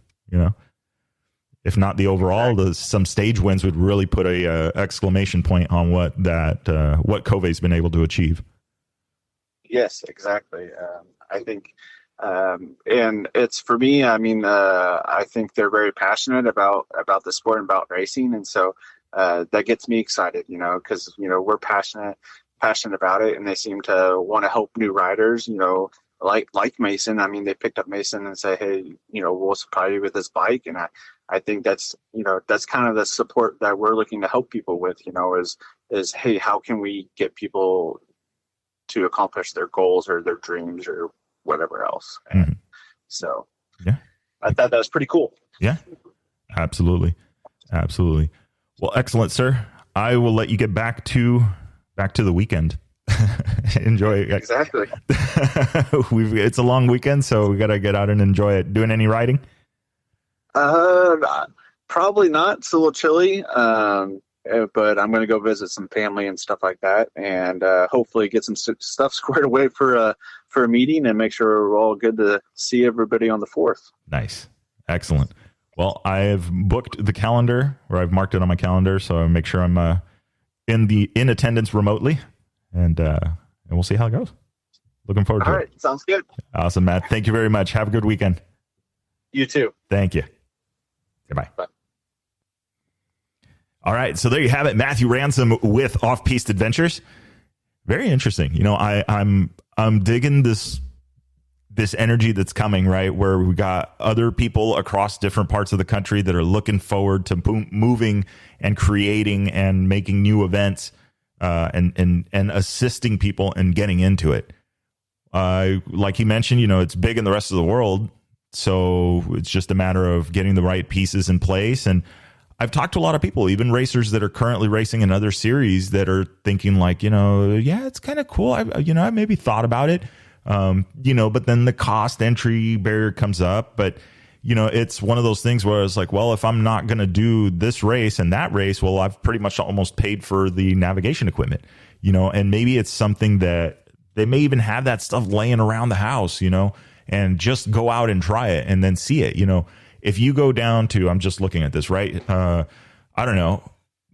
if not the overall, some stage wins would really put a exclamation point on what Kove's been able to achieve. Yes, exactly. I think, and it's for me. I mean, I think they're very passionate about the sport and about racing, and so that gets me excited. Because we're passionate about it, and they seem to want to help new riders. Like Mason. I mean, they picked up Mason and say, hey, we'll supply you with this bike, and I think that's kind of the support that we're looking to help people with. Is hey, how can we get people to accomplish their goals or their dreams or whatever else? Mm-hmm. So yeah, I thought that was pretty cool. Yeah, absolutely. Well, excellent, sir. I will let you get back to the weekend. Enjoy it. Exactly. It's a long weekend, so we got to get out and enjoy it. Doing any riding? Probably not. It's a little chilly. But I'm going to go visit some family and stuff like that, and hopefully get some stuff squared away for a meeting and make sure we're all good to see everybody on the 4th. Nice. Excellent. Well, I've booked the calendar, or I've marked it on my calendar, so I make sure I'm in attendance remotely, and we'll see how it goes. Looking forward to it. All right. Sounds good. Awesome, Matt. Thank you very much. Have a good weekend. You too. Thank you. Goodbye. Bye. All right, so there you have it, Matthew Ransom with Off-Piste Adventures. Very interesting. I'm digging this energy that's coming, right? Where we got other people across different parts of the country that are looking forward to moving and creating and making new events and assisting people and getting into it. Like he mentioned, it's big in the rest of the world, so it's just a matter of getting the right pieces in place. And I've talked to a lot of people, even racers that are currently racing in other series, that are thinking like, yeah, it's kind of cool. I maybe thought about it, but then the cost entry barrier comes up. But, it's one of those things where it's like, well, if I'm not going to do this race and that race, well, I've pretty much almost paid for the navigation equipment, and maybe it's something that they may even have that stuff laying around the house, and just go out and try it and then see it, If you go down to, I'm just looking at this, right? I don't know.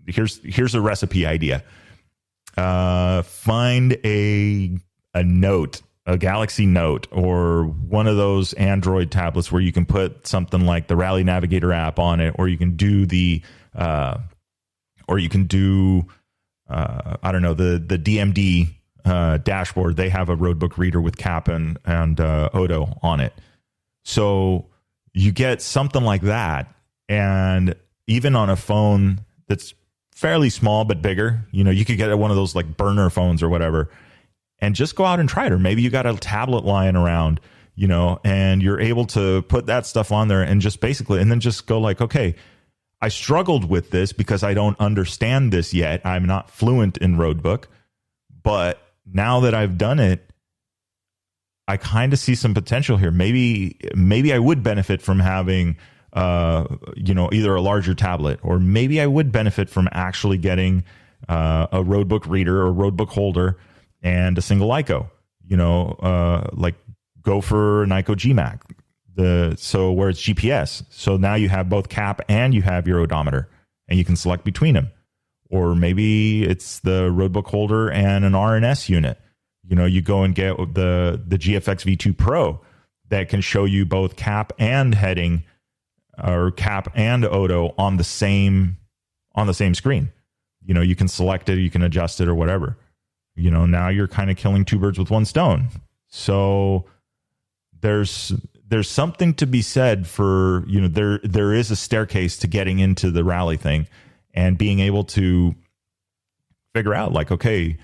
Here's a recipe idea. Find a Note, a Galaxy Note, or one of those Android tablets where you can put something like the Rally Navigator app on it, or you can do the DMD dashboard. They have a roadbook reader with Cap and Odo on it. So you get something like that, and even on a phone that's fairly small but bigger, you could get one of those like burner phones or whatever, and just go out and try it. Or maybe you got a tablet lying around, and you're able to put that stuff on there and just basically, and then just go like, okay, I struggled with this because I don't understand this yet. I'm not fluent in roadbook, but now that I've done it, I kind of see some potential here. Maybe I would benefit from having, either a larger tablet, or maybe I would benefit from actually getting a roadbook reader or roadbook holder and a single ICO, like go for an ICO GMAC, so where it's GPS. So now you have both cap and you have your odometer, and you can select between them. Or maybe it's the roadbook holder and an RNS unit. You go and get the GFX V2 Pro that can show you both cap and heading, or cap and odo on the same screen. You can select it, you can adjust it, or whatever. Now you're kind of killing two birds with one stone. So there's something to be said for, there is a staircase to getting into the rally thing and being able to figure out, like, okay,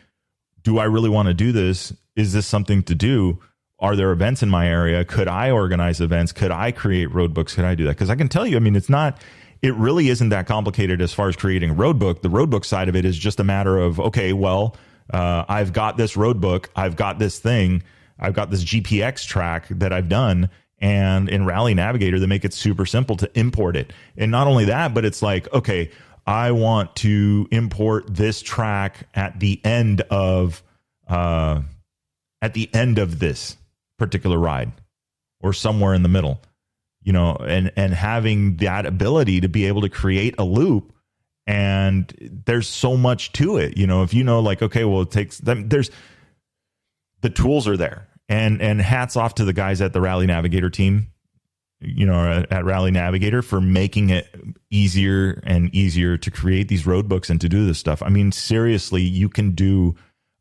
do I really want to do this? Is this something to do? Are there events in my area? Could I organize events? Could I create road books? Could I do that? Because I can tell you, it really isn't that complicated as far as creating a road book. The road book side of it is just a matter of, okay, well, I've got this road book. I've got this thing. I've got this GPX track that I've done. And in Rally Navigator, they make it super simple to import it. And not only that, but it's like, okay, I want to import this track at the end of this particular ride, or somewhere in the middle, and having that ability to be able to create a loop. And there's so much to it, if like, okay, well, it takes them, the tools are there, and hats off to the guys at the Rally Navigator team, at Rally Navigator, for making it easier and easier to create these road books and to do this stuff. Seriously, you can do,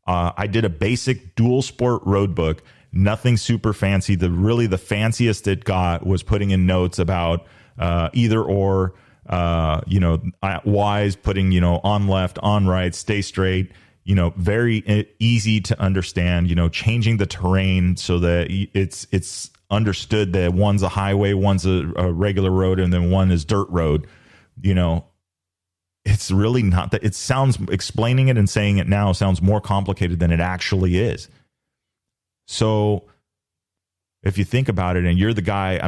I did a basic dual sport road book, nothing super fancy. The fanciest it got was putting in notes about either or, Y's, putting, on left, on right, stay straight, very easy to understand, changing the terrain so that it's understood that one's a highway, one's a regular road, and then one is dirt road. It's really not that. It sounds, explaining it and saying it now sounds more complicated than it actually is. So if you think about it, and you're the guy,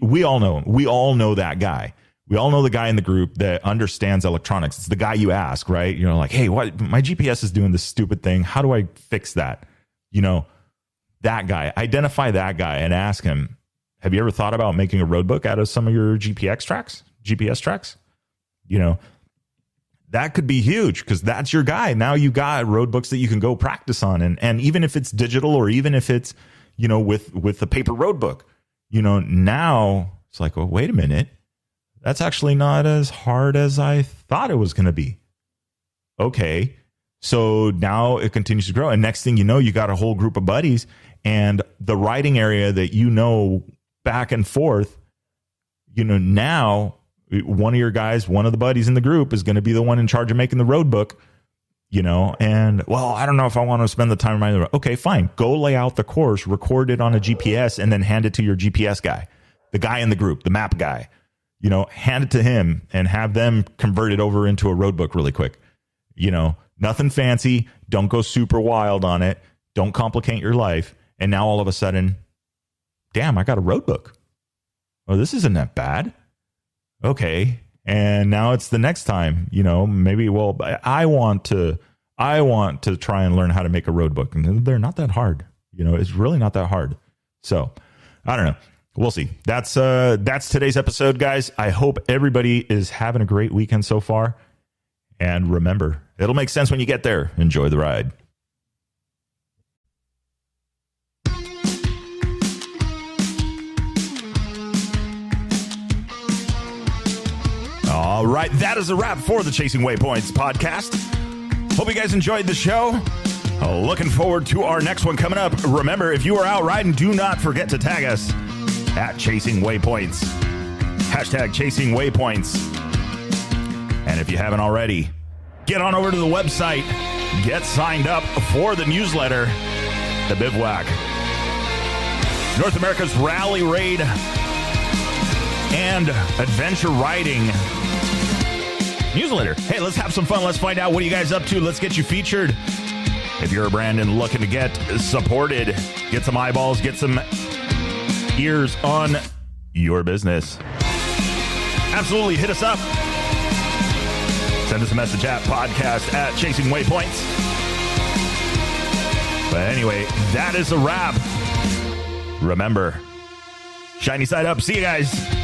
we all know him. We all know that guy. We all know the guy in the group that understands electronics. It's the guy you ask, right? Like, hey, what? My GPS is doing this stupid thing. How do I fix that? That guy. Identify that guy and ask him, have you ever thought about making a road book out of some of your GPS tracks? That could be huge, because that's your guy. Now you got road books that you can go practice on. And even if it's digital, or even if it's, with the paper road book, now it's like, oh, wait a minute. That's actually not as hard as I thought it was going to be. Okay. So now it continues to grow. And next thing you know, you got a whole group of buddies, and the riding area that, back and forth, now one of your guys, one of the buddies in the group, is going to be the one in charge of making the road book, and, well, I don't know if I want to spend the time reminding them. Okay, fine. Go lay out the course, record it on a GPS, and then hand it to your GPS guy, the guy in the group, the map guy, hand it to him and have them convert it over into a road book really quick. Nothing fancy. Don't go super wild on it. Don't complicate your life. And now all of a sudden, damn, I got a road book. Oh, this isn't that bad. Okay. And now it's the next time, maybe, well, I want to try and learn how to make a road book. And they're not that hard. It's really not that hard. So I don't know. We'll see. That's today's episode, guys. I hope everybody is having a great weekend so far. And remember, it'll make sense when you get there. Enjoy the ride. All right, that is a wrap for the Chasing Waypoints podcast. Hope you guys enjoyed the show. Looking forward to our next one coming up. Remember, if you are out riding, do not forget to tag us at Chasing Waypoints. Hashtag Chasing Waypoints. And if you haven't already, get on over to the website. Get signed up for the newsletter, the Bivouac, North America's rally raid and adventure riding newsletter. Hey, let's have some fun. Let's find out what are you guys up to. Let's get you featured. If you're a brand and looking to get supported, get some eyeballs, get some ears on your business, absolutely hit us up. Send us a message at podcast at Chasing Waypoints. But anyway, that is a wrap. Remember, shiny side up. See you guys.